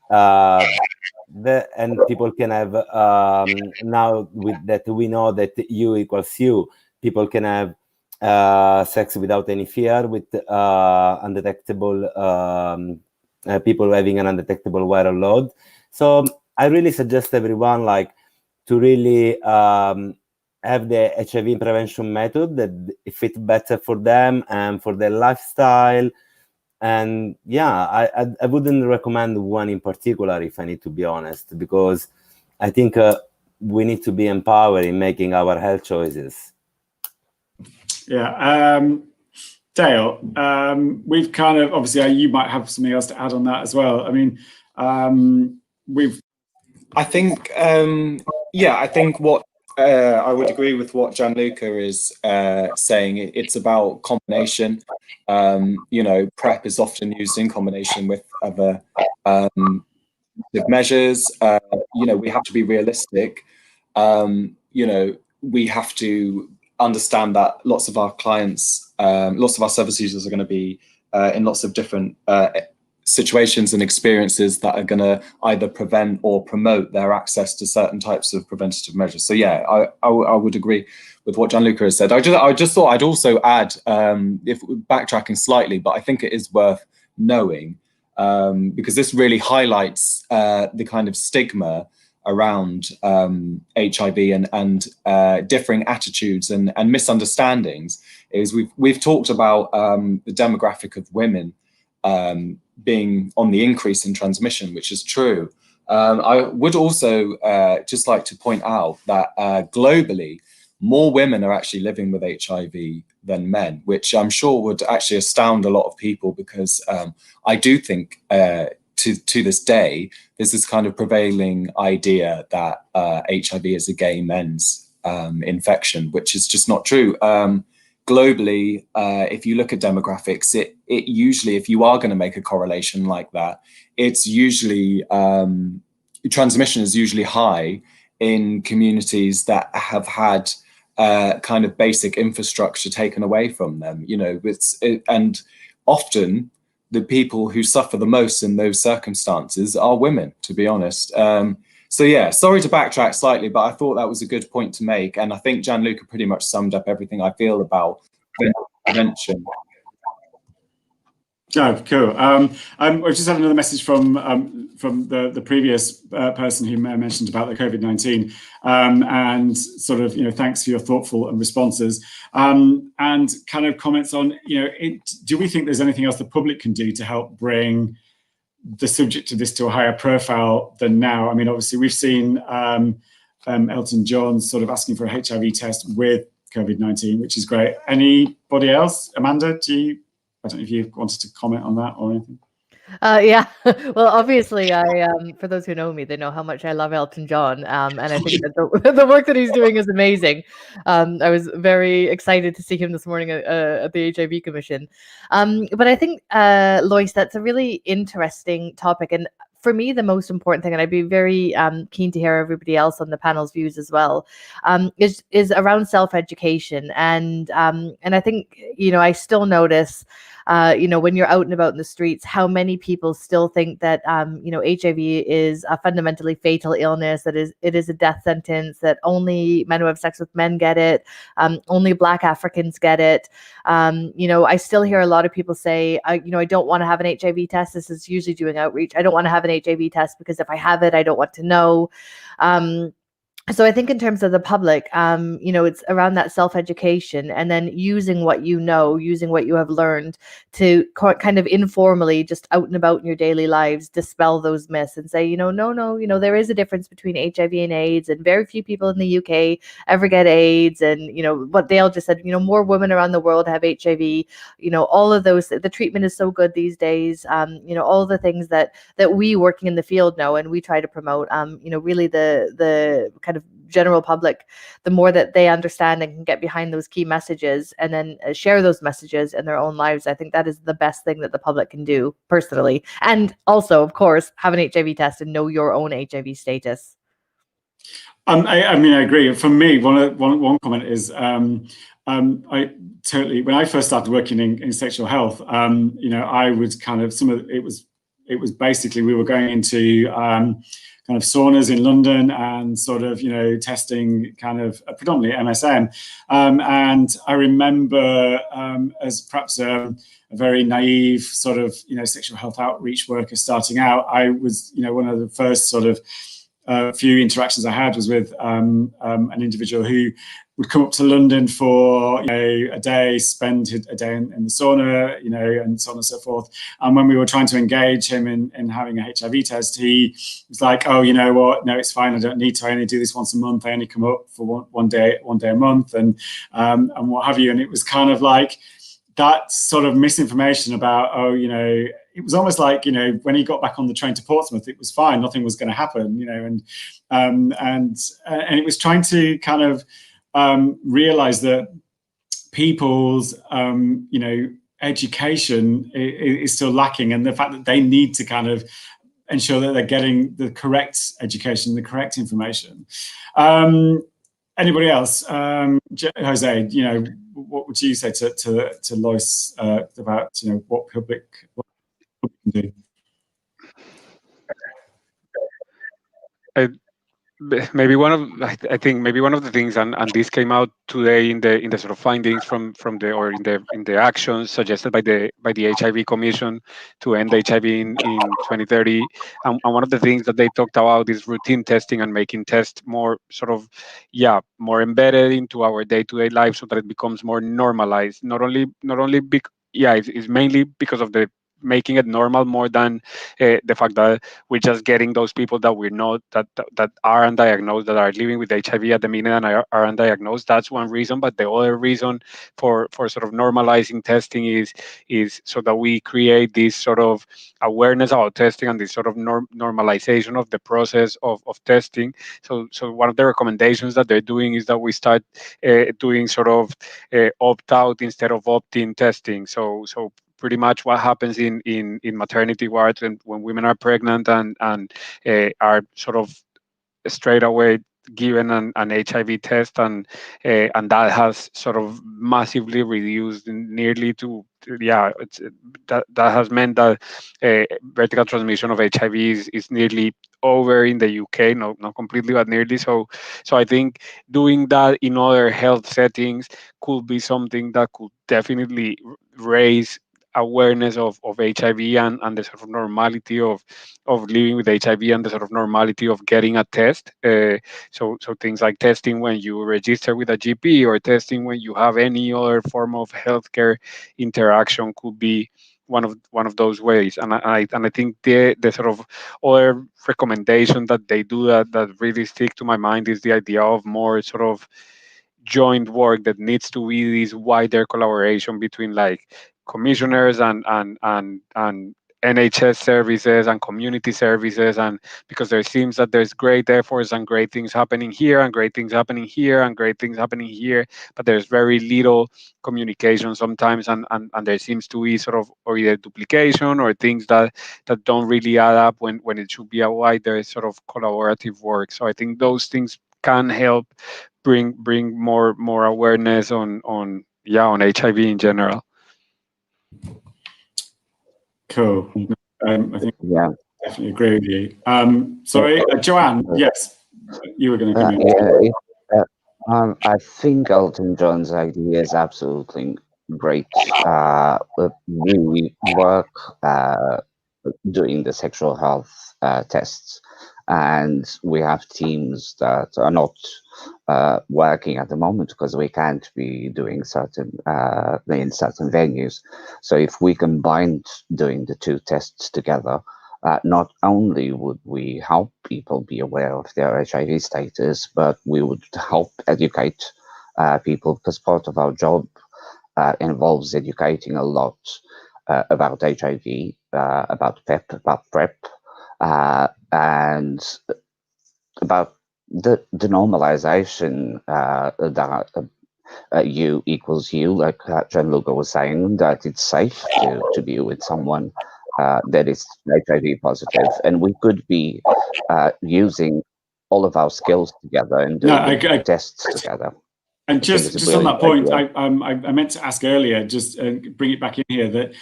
and people can have, now with that we know that U equals U, people can have sex without any fear with undetectable, people having an undetectable viral load. So I really suggest everyone like to really have the HIV prevention method that fit better for them and for their lifestyle. And yeah, I wouldn't recommend one in particular, if I need to be honest, because I think we need to be empowered in making our health choices. Yeah. Dale, we've kind of, obviously you might have something else to add on that as well. I mean, I think, I think what I would agree with what Gianluca is saying. It's about combination. PrEP is often used in combination with other measures. We have to be realistic. We have to understand that lots of our clients, lots of our service users are going to be in lots of different situations and experiences that are going to either prevent or promote their access to certain types of preventative measures. So yeah, I would agree with what Gianluca has said. I just thought I'd also add, if backtracking slightly, but I think it is worth knowing, because this really highlights the kind of stigma around HIV and differing attitudes and misunderstandings. Is we've talked about the demographic of women being on the increase in transmission, which is true. I would also just like to point out that globally, more women are actually living with HIV than men, which I'm sure would actually astound a lot of people, because I do think to this day, there's this kind of prevailing idea that HIV is a gay men's infection, which is just not true. Globally, if you look at demographics, it usually, if you are going to make a correlation like that, it's usually, transmission is usually high in communities that have had kind of basic infrastructure taken away from them. And often the people who suffer the most in those circumstances are women, to be honest. So yeah, sorry to backtrack slightly, but I thought that was a good point to make. And I think Gianluca pretty much summed up everything I feel about prevention. Oh, cool. I've just had another message from the previous person who mentioned about the COVID-19, and sort of, thanks for your thoughtful and responses, and kind of comments on, do we think there's anything else the public can do to help bring the subject of this to a higher profile than now? I mean, obviously we've seen Elton John sort of asking for a HIV test with COVID-19, which is great. Anybody else? Amanda, I don't know if you wanted to comment on that or anything. Yeah, well, obviously, for those who know me, they know how much I love Elton John, and I think that the work that he's doing is amazing. I was very excited to see him this morning at the HIV Commission. But I think, Lois, that's a really interesting topic, and for me, the most important thing, and I'd be very keen to hear everybody else on the panel's views as well, is around self-education, and I think I still notice. When you're out and about in the streets, how many people still think that, HIV is a fundamentally fatal illness, that it is a death sentence, that only men who have sex with men get it, only Black Africans get it. I still hear a lot of people say, I don't want to have an HIV test. This is usually doing outreach. I don't want to have an HIV test because if I have it, I don't want to know. So I think in terms of the public, it's around that self-education and then using what using what you have learned to kind of informally, just out and about in your daily lives, dispel those myths and say, no, there is a difference between HIV and AIDS, and very few people in the UK ever get AIDS. And, what Dale just said, more women around the world have HIV, all of those, the treatment is so good these days, all the things that we working in the field know and we try to promote, really the kind of general public, the more that they understand and can get behind those key messages and then share those messages in their own lives. I think that is the best thing that the public can do personally. And also, of course, have an HIV test and know your own HIV status. I mean, I agree. For me, one comment is, I totally, when I first started working in sexual health, you know, I was kind of, it was basically, we were going into kind of saunas in London and sort of, you know, testing kind of predominantly MSM. And I remember as perhaps a very naive sort of, you know, sexual health outreach worker starting out, I was, you know, one of the first sort of few interactions I had was with an individual who would come up to London for, you know, a day, spend a day in the sauna, you know, and so on and so forth. And when we were trying to engage him in having a HIV test, he was like, "Oh, you know what? No, it's fine. I don't need to. I only do this once a month. I only come up for one day a month, and what have you." And it was kind of like that sort of misinformation about, oh, you know, it was almost like, you know, when he got back on the train to Portsmouth, it was fine. Nothing was going to happen, you know, and it was trying to kind of realize that people's, you know, education is still lacking, and the fact that they need to kind of ensure that they're getting the correct education, the correct information. Anybody else? Jose, you know, what would you say to Lois about, you know, what public can do? Maybe one of the things, and this came out today in the sort of findings from the actions suggested by the HIV Commission to end HIV in 2030, and one of the things that they talked about is routine testing and making tests more sort of more embedded into our day-to-day life so that it becomes more normalized. Not only it's mainly because of the making it normal more than the fact that we're just getting those people that we know that are undiagnosed, that are living with HIV at the minute and are undiagnosed. That's one reason, but the other reason for sort of normalizing testing is so that we create this sort of awareness about testing and this sort of normalization of the process of testing. So one of the recommendations that they're doing is that we start doing sort of opt-out instead of opt-in testing. So pretty much what happens in maternity wards and when women are pregnant and are sort of straight away given an HIV test, and that has sort of massively reduced nearly to that has meant that vertical transmission of HIV is nearly over in the UK, not completely, but nearly. So I think doing that in other health settings could be something that could definitely raise awareness of HIV and the sort of normality of living with HIV and the sort of normality of getting a test. So things like testing when you register with a GP or testing when you have any other form of healthcare interaction could be one of those ways. And I think the sort of other recommendation that they do that really stick to my mind is the idea of more sort of joint work that needs to be this wider collaboration between like commissioners and NHS services and community services, and because there seems that there's great efforts and great things happening here and great things happening here and great things happening here, but there's very little communication sometimes, and there seems to be sort of or either duplication or things that don't really add up when it should be a wider sort of collaborative work. So I think those things can help bring more awareness on HIV in general. Cool. I think definitely agree with you. Sorry, Joanne. Yes, you were going to come in. I think Elton John's idea is absolutely great. We work doing the sexual health tests, and we have teams that are not working at the moment because we can't be doing certain in certain venues. So if we combined doing the two tests together, not only would we help people be aware of their HIV status, but we would help educate people, because part of our job involves educating a lot about HIV, about PEP, about PrEP, and about the normalization that you equals you, like Gianluca was saying, that it's safe to be with someone that is HIV positive, and we could be using all of our skills together and doing tests together. And just on that point, I meant to ask earlier, just bring it back in here, that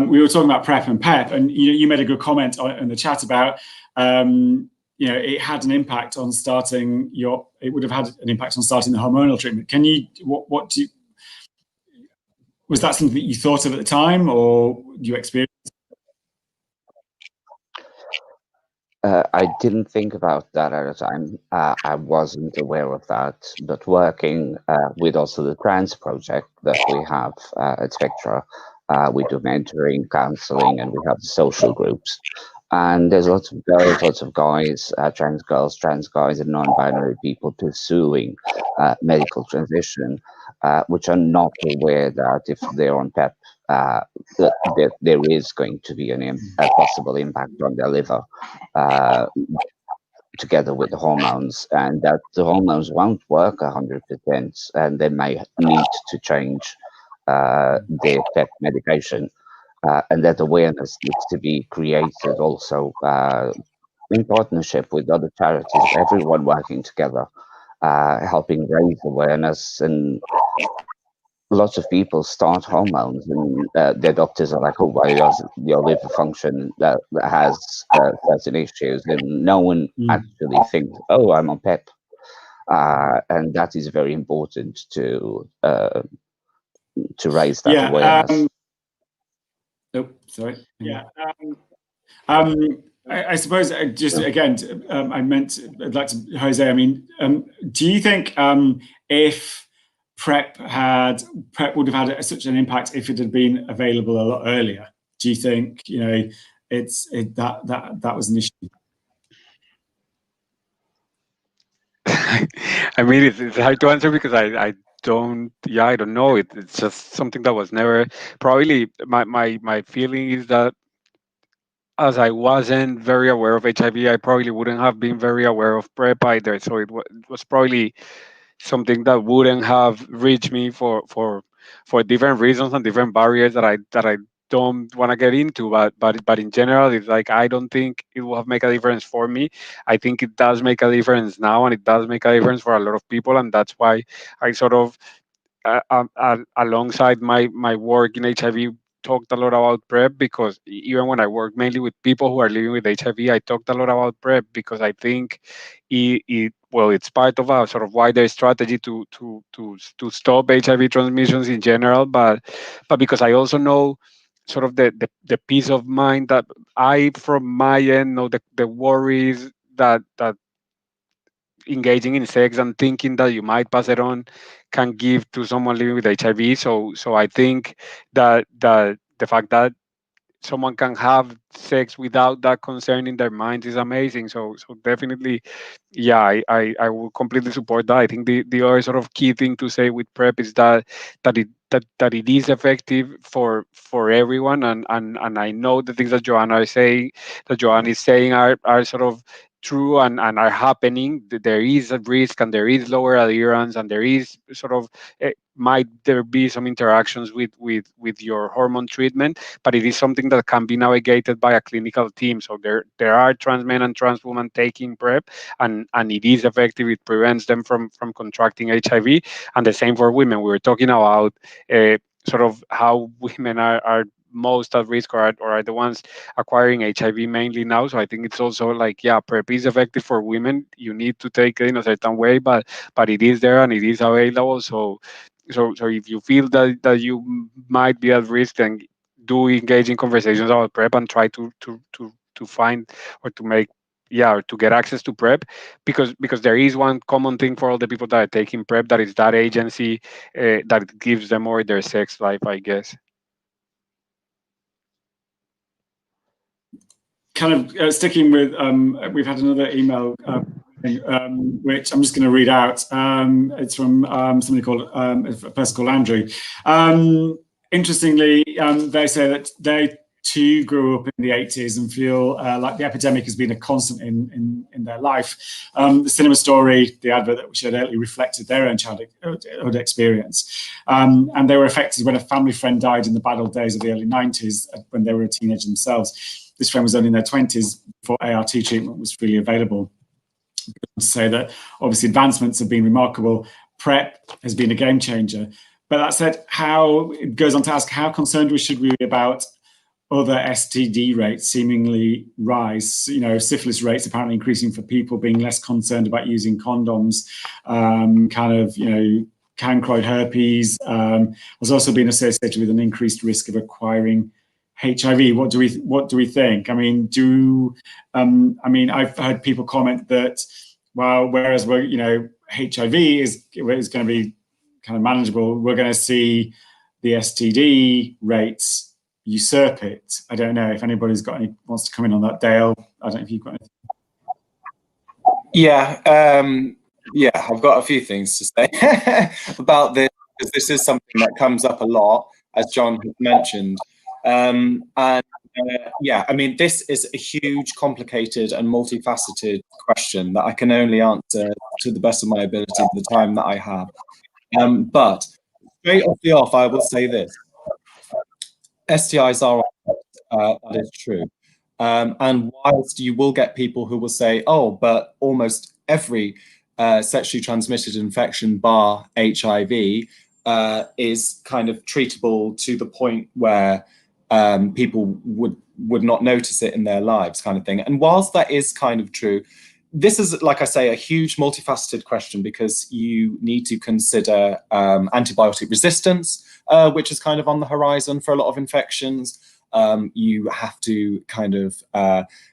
we were talking about PrEP and PEP, and you made a good comment in the chat about it had an impact on starting it would have had an impact on starting the hormonal treatment. Can you, was that something that you thought of at the time, or you experienced? I didn't think about that at the time. I wasn't aware of that, but working with also the trans project that we have at Spectra, we do mentoring, counseling, and we have social groups. And there's lots of girls, lots of guys, trans girls, trans guys, and non-binary people pursuing medical transition, which are not aware that if they're on PEP, that there is going to be a possible impact on their liver, together with the hormones, and that the hormones won't work 100%, and they may need to change their PEP medication. And that awareness needs to be created also in partnership with other charities, everyone working together, helping raise awareness. And lots of people start hormones, and their doctors are like, oh, why does your liver function that has certain issues? And no one actually thinks, oh, I'm on PEP. And that is very important to raise that awareness. Oh, sorry. Yeah. I suppose just again, I'd like to, Jose, I mean, do you think if PrEP would have had such an impact if it had been available a lot earlier? Do you think, that was an issue? I mean, it's hard to answer because I don't know. It's just something that was never, probably my feeling is that as I wasn't very aware of HIV, I probably wouldn't have been very aware of PrEP either. So it was probably something that wouldn't have reached me for different reasons and different barriers that I don't want to get into. But in general, it's like, I don't think it will have make a difference for me. I think it does make a difference now, and it does make a difference for a lot of people, and that's why I sort of alongside my work in HIV talked a lot about PrEP, because even when I work mainly with people who are living with HIV, I talked a lot about PrEP because I think it's part of a sort of wider strategy to stop HIV transmissions in general, but because I also know sort of the peace of mind that I, from my end, know the worries that engaging in sex and thinking that you might pass it on can give to someone living with HIV. So I think that the fact that someone can have sex without that concern in their minds is amazing. So definitely, yeah, I will completely support that. I think the other sort of key thing to say with PrEP is that it is effective for everyone, and I know the things that Joanne is saying are sort of true and are happening. There is a risk, and there is lower adherence, and there is sort of might there be some interactions with your hormone treatment, but it is something that can be navigated by a clinical team. So there are trans men and trans women taking PrEP, and it is effective. It prevents them from contracting HIV, and the same for women. We were talking about sort of how women are most at risk, or are the ones acquiring HIV mainly now. So I think it's also like, yeah, PrEP is effective for women. You need to take it in a certain way, but it is there and it is available. So if you feel that you might be at risk, then do engage in conversations about PrEP and try to find or to make or to get access to PrEP, because there is one common thing for all the people that are taking PrEP, that is that agency that gives them more their sex life, I guess. Kind of sticking with, we've had another email, which I'm just going to read out. It's from somebody called, a person called Andrew. Interestingly, they say that too grew up in the 80s and feel like the epidemic has been a constant in their life. The cinema story, the advert that we showed earlier, reflected their own childhood experience. And they were affected when a family friend died in the bad old days of the early 90s when they were a teenager themselves. This friend was only in their 20s before ART treatment was freely available. To say that obviously advancements have been remarkable. PrEP has been a game changer. But that said, it goes on to ask, how concerned should we be about other STD rates seemingly rise? You know, syphilis rates apparently increasing for people being less concerned about using condoms, cancroid herpes has also been associated with an increased risk of acquiring HIV. What do we think? I mean, I've heard people comment that, well, whereas HIV is going to be kind of manageable, we're going to see the STD rates usurp it. I don't know if anybody's wants to come in on that. Dale, I don't know if you've got anything. Yeah, I've got a few things to say about this, because this is something that comes up a lot, as John has mentioned. I mean, this is a huge, complicated and multifaceted question that I can only answer to the best of my ability at the time that I have. But straight off the off, I will say this. STIs are, that is true. And whilst you will get people who will say, oh, but almost every sexually transmitted infection bar HIV is kind of treatable to the point where people would not notice it in their lives, kind of thing. And whilst that is kind of true, this is, like I say, a huge multifaceted question, because you need to consider antibiotic resistance, which is kind of on the horizon for a lot of infections. You have to kind of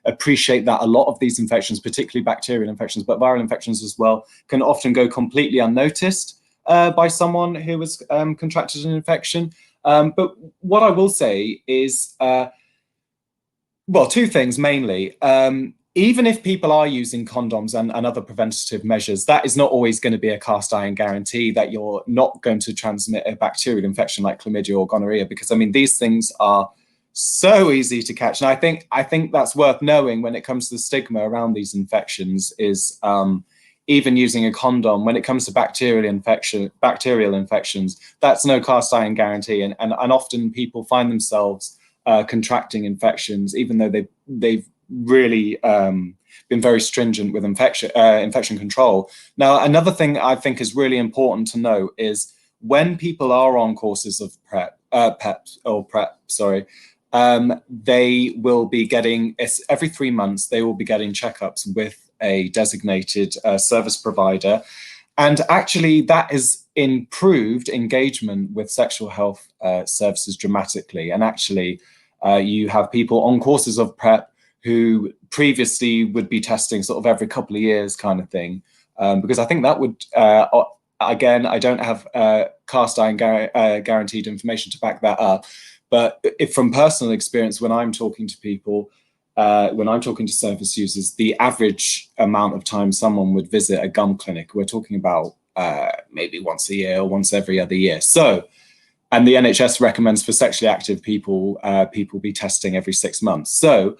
appreciate that a lot of these infections, particularly bacterial infections, but viral infections as well, can often go completely unnoticed by someone who has contracted an infection. But what I will say is, well, two things mainly. Even if people are using condoms and other preventative measures, that is not always going to be a cast iron guarantee that you're not going to transmit a bacterial infection like chlamydia or gonorrhea, because I mean, these things are so easy to catch. And I think that's worth knowing when it comes to the stigma around these infections is even using a condom when it comes to bacterial infections, that's no cast iron guarantee. And often people find themselves contracting infections, even though they've really been very stringent with infection control. Now, another thing I think is really important to know is when people are on courses of PrEP, they will be getting, every 3 months, they will be getting checkups with a designated service provider. And actually that has improved engagement with sexual health services dramatically. And actually you have people on courses of PrEP who previously would be testing sort of every couple of years kind of thing. Because I think that would, again, I don't have cast iron guaranteed information to back that up. But if from personal experience, when I'm talking to people, when I'm talking to service users, the average amount of time someone would visit a gum clinic, we're talking about maybe once a year or once every other year. So, and the NHS recommends for sexually active people, people be testing every 6 months. So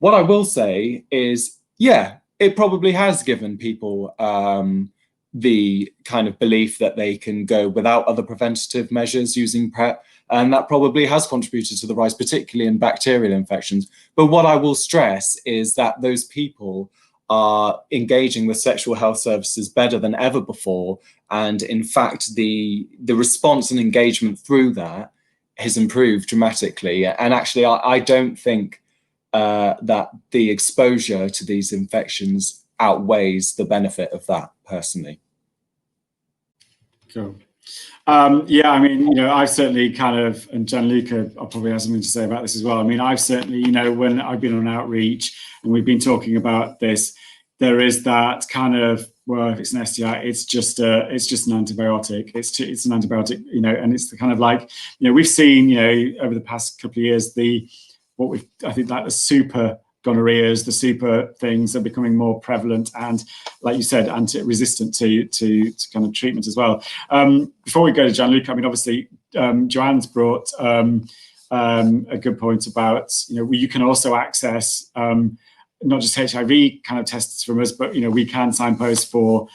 what I will say is, yeah, it probably has given people the kind of belief that they can go without other preventative measures using PrEP. And that probably has contributed to the rise, particularly in bacterial infections. But what I will stress is that those people are engaging with sexual health services better than ever before. And in fact, the response and engagement through that has improved dramatically. And actually, I don't think that the exposure to these infections outweighs the benefit of that, personally. Cool. Yeah, I mean, I've certainly kind of, and Gianluca probably has something to say about this as well. I mean, I've certainly, when I've been on outreach and we've been talking about this, there is that kind of, well, if it's an STI, it's just an antibiotic. It's an antibiotic, and it's the kind of like, we've seen, over the past couple of years, I think like the super gonorrheas, the super things are becoming more prevalent and, like you said, resistant to kind of treatment as well. Before we go to Gianluca, I mean, obviously, Joanne's brought a good point about, you can also access not just HIV kind of tests from us, but we can signpost for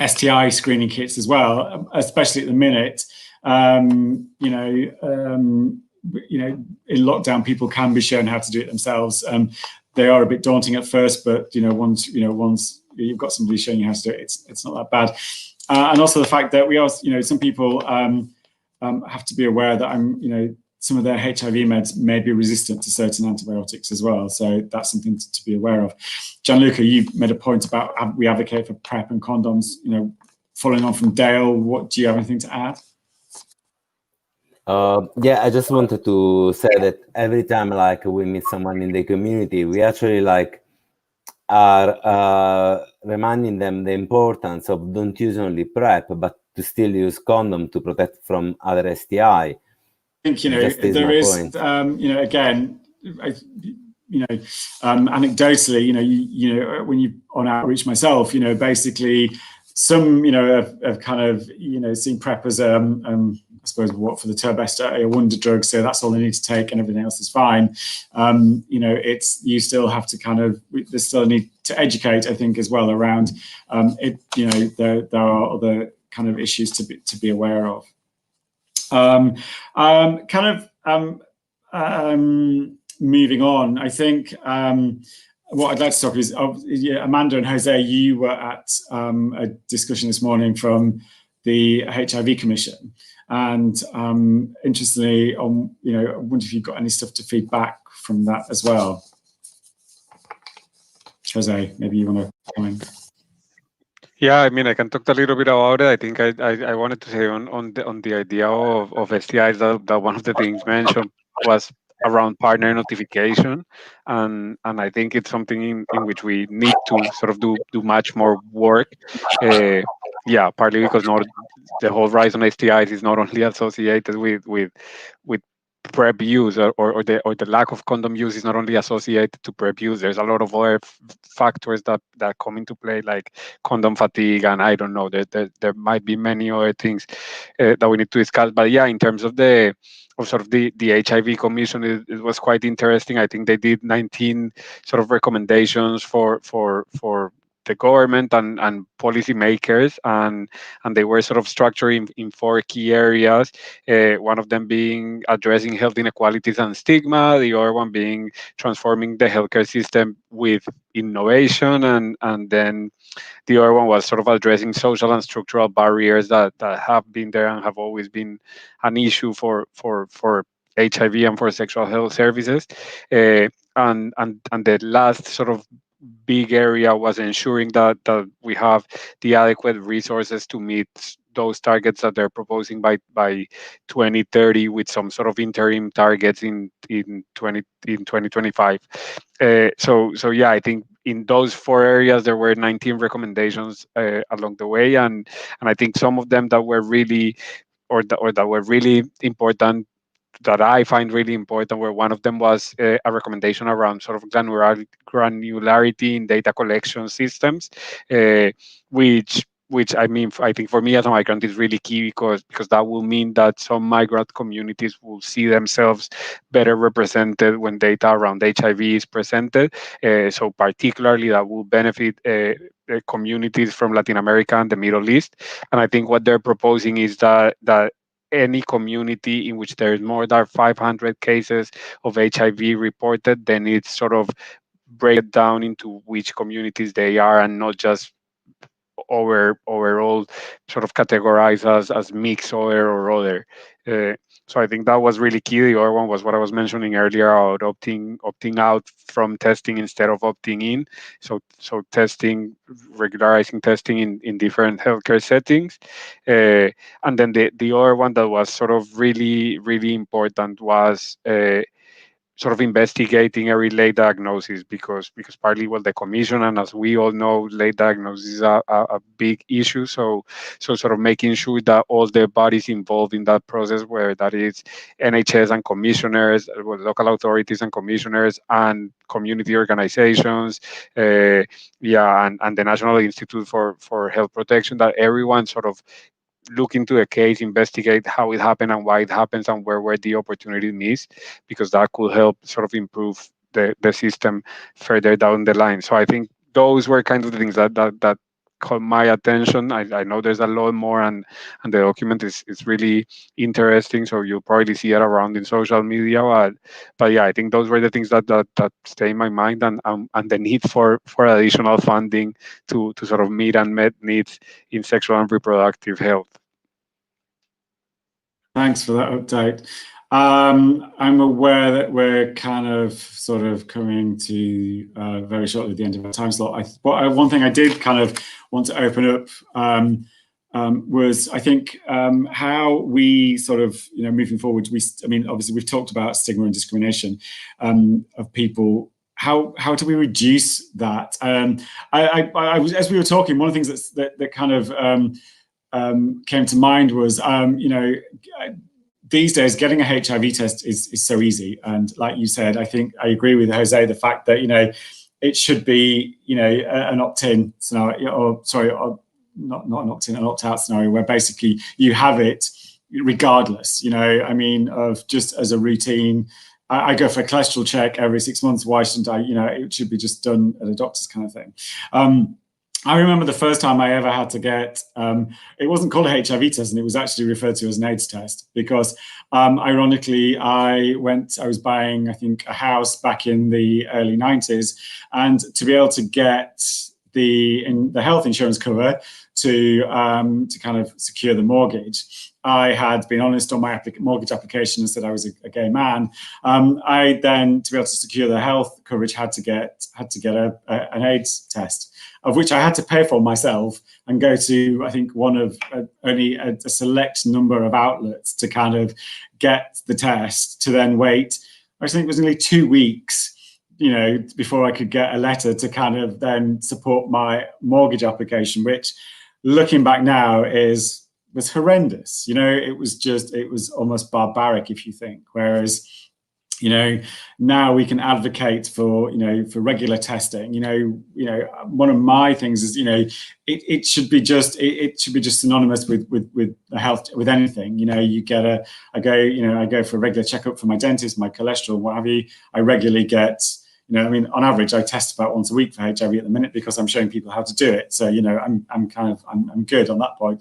STI screening kits as well, especially at the minute. In lockdown, people can be shown how to do it themselves. They are a bit daunting at first, but once you've got somebody showing you how to do it, it's not that bad. And also the fact that we are, some people have to be aware that some of their HIV meds may be resistant to certain antibiotics as well. So that's something to be aware of. Gianluca, you made a point about we advocate for PrEP and condoms. Following on from Dale, do you have anything to add? Yeah, I just wanted to say that every time we meet someone in the community, we actually are reminding them the importance of don't use only PrEP, but to still use condom to protect from other STI. I think there is again, anecdotally, when you on outreach myself, basically some have kind of seen PrEP as I suppose for the Turbester a wonder drug, so that's all they need to take and everything else is fine. You still have to there's still a need to educate, I think, as well around it. There are other kind of issues to be aware of. Moving on, I think what I'd like to talk is Amanda and Jose, you were at a discussion this morning from the HIV Commission, and interestingly, I wonder if you've got any stuff to feed back from that as well. Jose, maybe you want to comment. Yeah, I mean, I can talk a little bit about it. I think I wanted to say on the idea of STIs that one of the things mentioned was around partner notification, and I think it's something in which we need to sort of do much more work. Yeah, partly because the whole rise on STIs is not only associated with PrEP use or the lack of condom use is not only associated to PrEP use. There's a lot of other factors that come into play, like condom fatigue, and I don't know. There might be many other things that we need to discuss. But yeah, in terms of the HIV Commission, it was quite interesting. I think they did 19 sort of recommendations for the government and policymakers, and they were sort of structured in 4 key areas. One of them being addressing health inequalities and stigma, the other one being transforming the healthcare system with innovation, and then the other one was sort of addressing social and structural barriers that have been there and have always been an issue for HIV and for sexual health services. And the last sort of big area was ensuring that we have the adequate resources to meet those targets that they're proposing by 2030, with some sort of interim targets in 2025. So yeah, I think in those 4 areas there were 19 recommendations along the way, and I think some of them that were really that were really important, that I find really important, where one of them was a recommendation around sort of granularity in data collection systems, which I mean, I think for me as a migrant is really key, because that will mean that some migrant communities will see themselves better represented when data around HIV is presented. So particularly that will benefit communities from Latin America and the Middle East. And I think what they're proposing is that any community in which there is more than 500 cases of HIV reported, then it's sort of break it down into which communities they are, and not just overall sort of categorize as mixed or other. So I think that was really key. The other one was what I was mentioning earlier about opting out from testing instead of opting in. So testing, regularizing testing in different healthcare settings. And then the other one that was sort of really, really important was sort of investigating every late diagnosis, because partly, well, the commission, and as we all know, late diagnosis is a big issue. So sort of making sure that all the bodies involved in that process, whether that is NHS and commissioners, local authorities and commissioners, and community organizations, and the National Institute for Health Protection, that everyone sort of look into the case, investigate how it happened and why it happens and where the opportunity missed, because that could help sort of improve the system further down the line. So I think those were kind of the things that caught my attention. I know there's a lot more, and the document is really interesting. So you'll probably see it around in social media. But yeah, I think those were the things that stay in my mind, and the need for additional funding to sort of meet unmet needs in sexual and reproductive health. Thanks for that update. I'm aware that we're kind of sort of coming to very shortly at the end of our time slot. One thing I did kind of want to open up was, I think, how we sort of, moving forward, I mean, obviously we've talked about stigma and discrimination of people. How do we reduce that? I was, as we were talking, one of the things that kind of came to mind was, these days getting a HIV test is so easy. And like you said, I think I agree with Jose, the fact that, it should be, an opt-in scenario, or not an opt-in, an opt-out scenario, where basically you have it regardless, I mean, of just as a routine. I go for a cholesterol check every 6 months. Why shouldn't I? It should be just done at a doctor's kind of thing. I remember the first time I ever had to get, it wasn't called a HIV test, and it was actually referred to as an AIDS test, because ironically, I was buying, I think, a house back in the early 90s, and to be able to get the health insurance cover to kind of secure the mortgage, I had been honest on my mortgage application and said I was a gay man. I then, to be able to secure the health coverage, had to get an AIDS test, of which I had to pay for myself and go to, I think, one of only a select number of outlets to kind of get the test, to then wait. I think it was nearly 2 weeks, before I could get a letter to kind of then support my mortgage application, which, looking back now, was horrendous. It was almost barbaric, if you think. Whereas, now we can advocate for regular testing. One of my things is, it should be just synonymous with health, with anything. I go for a regular checkup for my dentist, my cholesterol, what have you. I regularly get, on average, I test about once a week for HIV at the minute, because I'm showing people how to do it. So, I'm good on that point.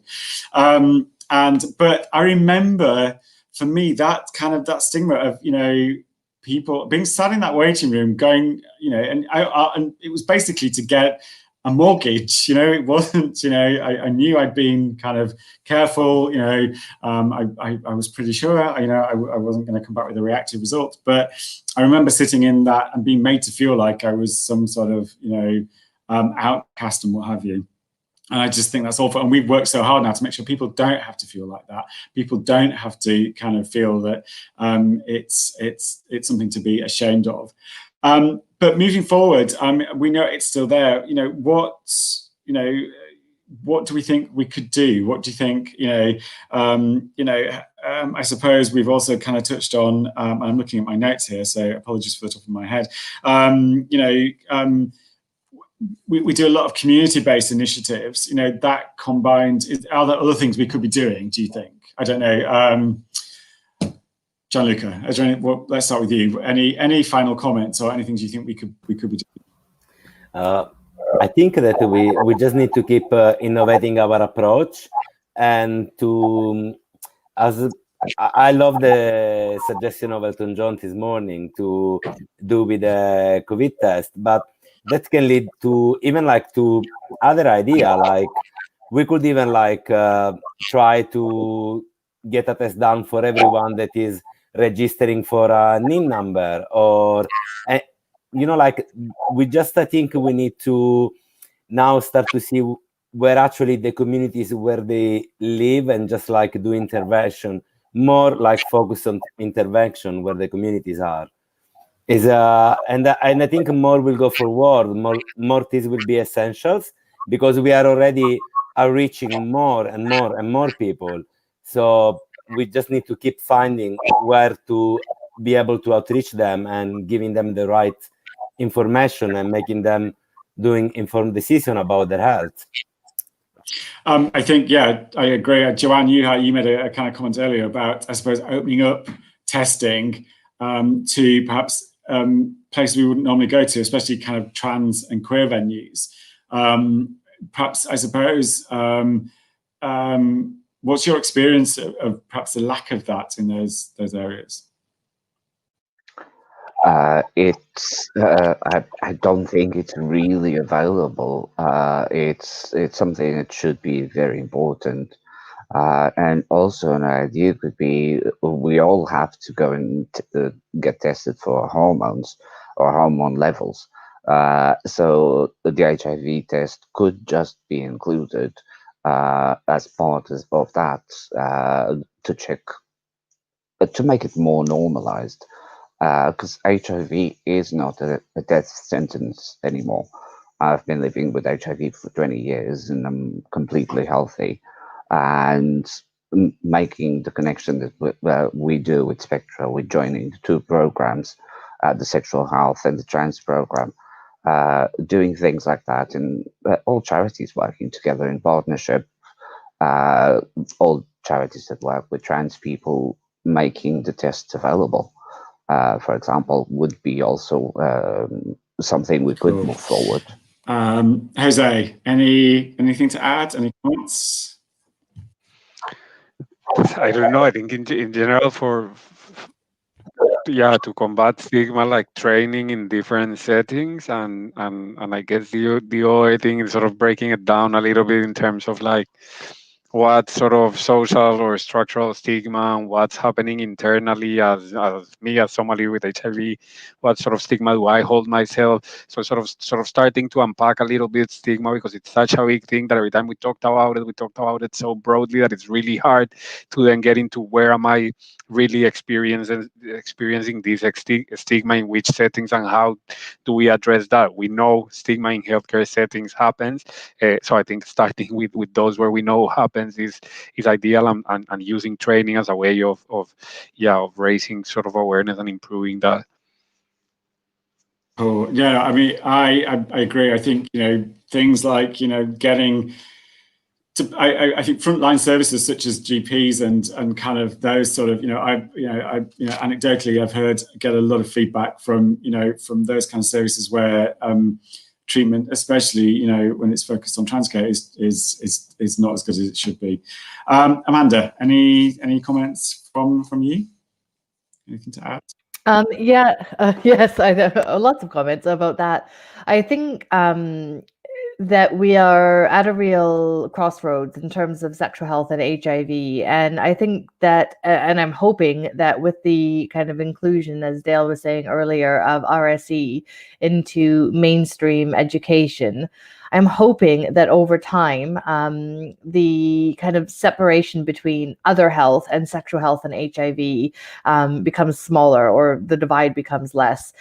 But I remember, for me, that stigma of, people being sat in that waiting room going, and it was basically to get a mortgage. It wasn't, I knew I'd been kind of careful, I was pretty sure, I wasn't going to come back with a reactive result. But I remember sitting in that and being made to feel like I was some sort of, outcast and what have you. And I just think that's awful. And we've worked so hard now to make sure people don't have to feel like that. People don't have to kind of feel that it's something to be ashamed of. But moving forward, we know it's still there. What do we think we could do? What do you think? I suppose we've also kind of touched on. I'm looking at my notes here, so apologies for the top of my head. We do a lot of community-based initiatives, that combined, are there other things we could be doing, do you think? I don't know. Gianluca, let's start with you. Any final comments or anything you think we could be doing? I think that we just need to keep innovating our approach, and I love the suggestion of Elton John this morning to do with the COVID test, but that can lead to even to other idea, like we could even try to get a test done for everyone that is registering for a NIN number, or we just, I think we need to now start to see where actually the communities where they live, and just do intervention, more focus on intervention where the communities are. And I think more will go forward, more things will be essentials, because we are already reaching more and more and more people. So we just need to keep finding where to be able to outreach them and giving them the right information and making them doing informed decision about their health. I think, yeah, I agree. Joanne, you made a kind of comment earlier about, I suppose, opening up testing to perhaps places we wouldn't normally go to, especially kind of trans and queer venues. Perhaps, I suppose, what's your experience of perhaps the lack of that in those areas? I don't think it's really available. It's something that should be very important. And also an idea could be we all have to go and get tested for hormones or hormone levels. So the HIV test could just be included as part of that to check, to make it more normalized. Because HIV is not a death sentence anymore. I've been living with HIV for 20 years and I'm completely healthy. And making the connection that we do with Spectra, we're joining the two programs, the sexual health and the trans program, doing things like that, and all charities working together in partnership, all charities that work with trans people, making the tests available. For example, would be also something we could move forward. Jose, anything to add? Any points? I don't know. I think in general, to combat stigma, like training in different settings, and I guess the other thing is sort of breaking it down a little bit in terms of like what sort of social or structural stigma and what's happening internally as me as somebody with HIV, what sort of stigma do I hold myself? So sort of starting to unpack a little bit stigma, because it's such a big thing that every time we talked about it so broadly that it's really hard to then get into where am I really experiencing this stigma, in which settings, and how do we address that? We know stigma in healthcare settings happens, so I think starting with those where we know happens is ideal, and using training as a way of raising sort of awareness and improving that. Oh yeah, I mean, I agree. I think things like getting to, I think frontline services such as GPs and kind of those sort of anecdotally I've get a lot of feedback from from those kind of services where treatment, especially when it's focused on trans care, is not as good as it should be. Amanda, any comments from you? Anything to add? Yes, I know lots of comments about that. I think that we are at a real crossroads in terms of sexual health and HIV. And I think that, and I'm hoping that with the kind of inclusion, as Dale was saying earlier, of RSE into mainstream education, I'm hoping that over time, the kind of separation between other health and sexual health and HIV becomes smaller, or the divide becomes less.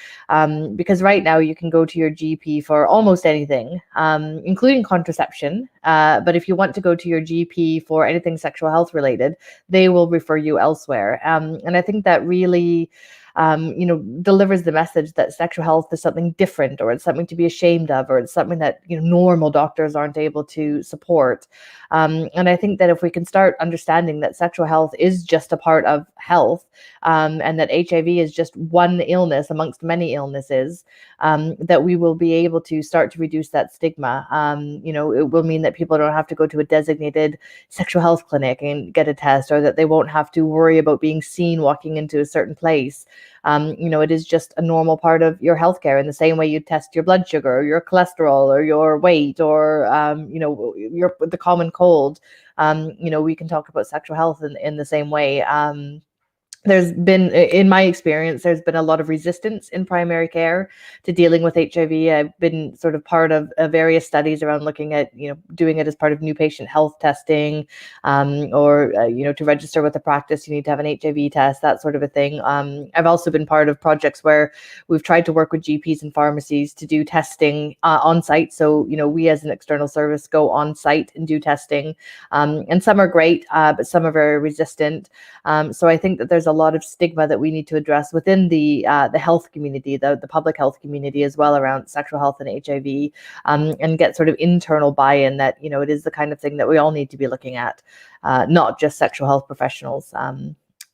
Because right now you can go to your GP for almost anything, including contraception. But if you want to go to your GP for anything sexual health related, they will refer you elsewhere. And I think that really delivers the message that sexual health is something different, or it's something to be ashamed of, or it's something that normal doctors aren't able to support. And I think that if we can start understanding that sexual health is just a part of health, and that HIV is just one illness amongst many illnesses, that we will be able to start to reduce that stigma. It will mean that people don't have to go to a designated sexual health clinic and get a test, or that they won't have to worry about being seen walking into a certain place. It is just a normal part of your healthcare, in the same way you test your blood sugar, or your cholesterol, or your weight, or the common cold. We can talk about sexual health in the same way. There's been, in my experience, there's been a lot of resistance in primary care to dealing with HIV. I've been sort of part of various studies around looking at, doing it as part of new patient health testing, or to register with a practice, you need to have an HIV test, that sort of a thing. I've also been part of projects where we've tried to work with GPs and pharmacies to do testing on site. So, we as an external service go on site and do testing. And some are great, but some are very resistant. So I think that there's a lot of stigma that we need to address within the health community, the public health community as well, around sexual health and HIV, and get sort of internal buy-in that, you know, it is the kind of thing that we all need to be looking at, not just sexual health professionals.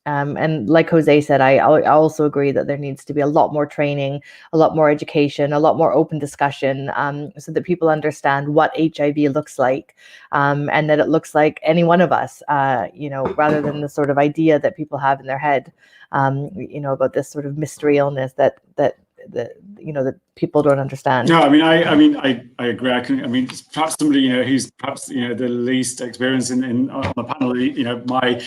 And like Jose said, I also agree that there needs to be a lot more training, a lot more education, a lot more open discussion, so that people understand what HIV looks like, and that it looks like any one of us, you know, rather than the sort of idea that people have in their head, you know, about this sort of mystery illness that you know, that people don't understand. No, I mean, I agree. I mean, perhaps somebody, you know, who's perhaps, you know, the least experienced on the panel. You know, my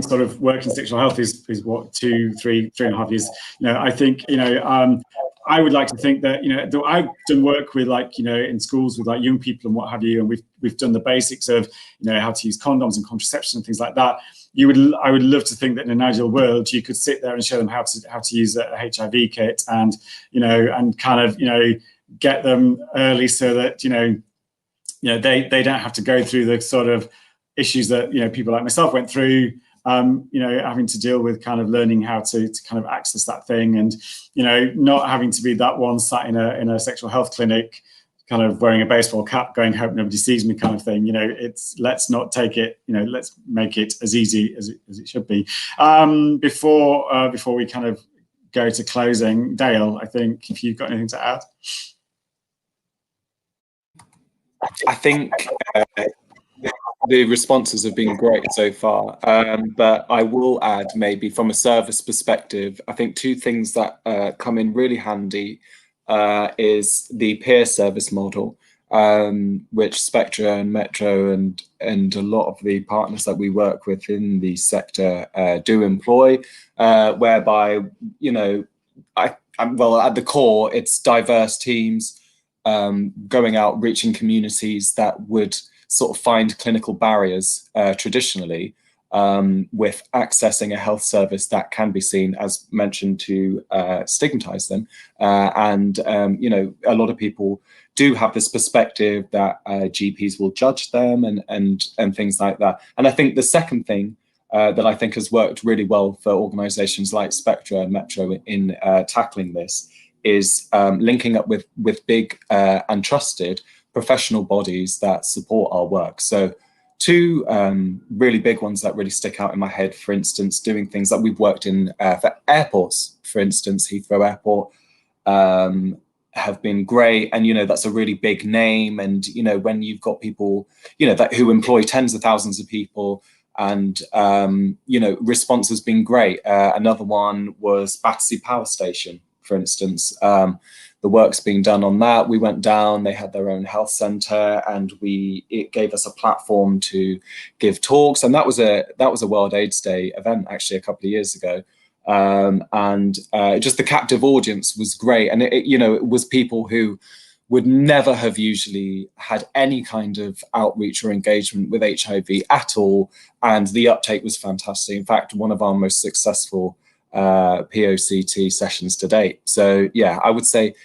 sort of work in sexual health is what, 3.5 years. You know, I think, you know, I would like to think that, you know, I've done work with, like, you know, in schools with like young people and what have you, and we've done the basics of, you know, how to use condoms and contraception and things like that. I would love to think that in an ideal world you could sit there and show them how to use a HIV kit, and, you know, and kind of, you know, get them early so that, you know, they don't have to go through the sort of issues that, you know, people like myself went through, you know, having to deal with kind of learning how to kind of access that thing, and, you know, not having to be that one sat in a sexual health clinic kind of wearing a baseball cap going, hope nobody sees me kind of thing. You know, let's not take it, you know, let's make it as easy as it should be. Before we kind of go to closing, Dale, I think if you've got anything to add. I think the responses have been great so far, but I will add, maybe from a service perspective, I think two things that come in really handy is the peer service model, which Spectra and METRO and a lot of the partners that we work with in the sector do employ, whereby, you know, well, at the core, it's diverse teams going out, reaching communities that would sort of find clinical barriers traditionally, with accessing a health service that can be seen, as mentioned, to stigmatize them. You know, a lot of people do have this perspective that GPs will judge them and things like that. And I think the second thing that I think has worked really well for organizations like Spectra and METRO in tackling this is linking up with big and trusted professional bodies that support our work. So two really big ones that really stick out in my head, for instance, doing things that we've worked in for airports, for instance, Heathrow Airport, have been great. And, you know, that's a really big name. And, you know, when you've got people, you know, who employ tens of thousands of people, and, you know, response has been great. Another one was Battersea Power Station, for instance. The work's being done on that. We went down, they had their own health center, and it gave us a platform to give talks. And that was a World AIDS Day event, actually, a couple of years ago. Just the captive audience was great. And you know, it was people who would never have usually had any kind of outreach or engagement with HIV at all. And the uptake was fantastic. In fact, one of our most successful POCT sessions to date. So yeah, I would say,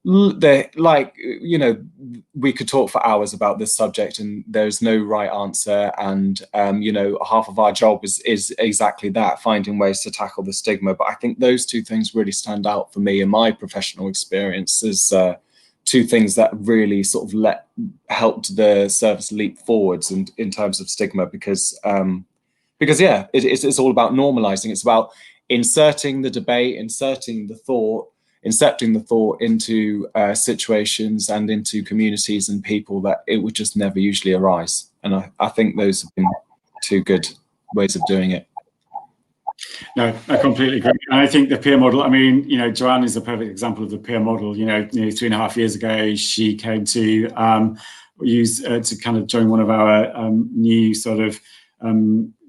like, you know, we could talk for hours about this subject, and there's no right answer. And you know, half of our job is exactly that, finding ways to tackle the stigma. But I think those two things really stand out for me in my professional experience as two things that really sort of helped the service leap forwards in terms of stigma, because yeah, it's all about normalizing. It's about inserting the debate, inserting the thought into situations and into communities and people that it would just never usually arise. And I think those have been two good ways of doing it. No, I completely agree. And I think the peer model, I mean, you know, Joanne is a perfect example of the peer model. You know, nearly 3.5 years ago, she came to to kind of join one of our new sort of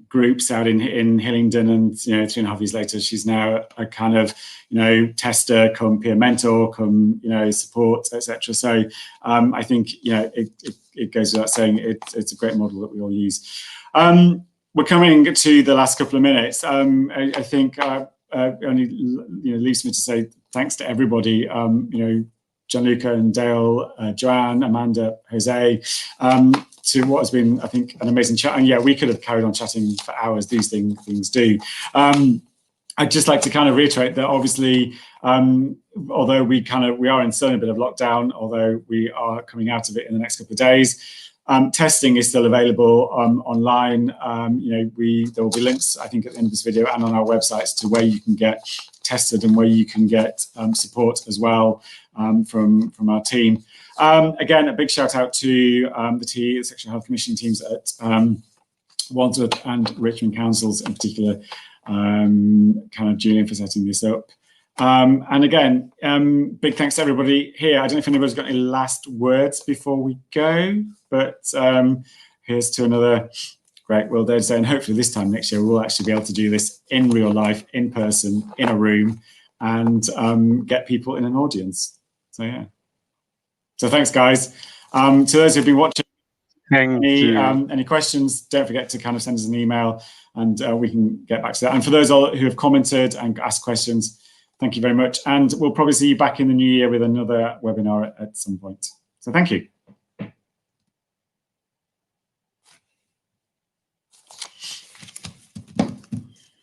groups out in Hillingdon, and, you know, 3.5 years later, she's now a kind of, you know, tester, come peer mentor, come, you know, support, etc. So I think, you know, it goes without saying it's a great model that we all use. We're coming to the last couple of minutes. I think only, you know, leaves me to say thanks to everybody. You know, Gianluca and Dale, Joanne, Amanda, Jose, to what has been, I think, an amazing chat. And yeah, we could have carried on chatting for hours. These things do. I'd just like to kind of reiterate that obviously, although we are still in a bit of lockdown, although we are coming out of it in the next couple of days, testing is still available online. There will be links, I think, at the end of this video and on our websites to where you can get tested and where you can get support as well from our team. Again, a big shout out to the Sexual Health Commission teams at Wandsworth and Richmond councils in particular, kind of Julian for setting this up. And again, big thanks to everybody here. I don't know if anybody's got any last words before we go, but here's to another great World AIDS Day. And hopefully this time next year, we'll actually be able to do this in real life, in person, in a room, and get people in an audience. So, yeah. So thanks, guys. To those who've been watching, any questions, don't forget to kind of send us an email and we can get back to that. And for those who have commented and asked questions, thank you very much. And we'll probably see you back in the new year with another webinar at some point. So thank you.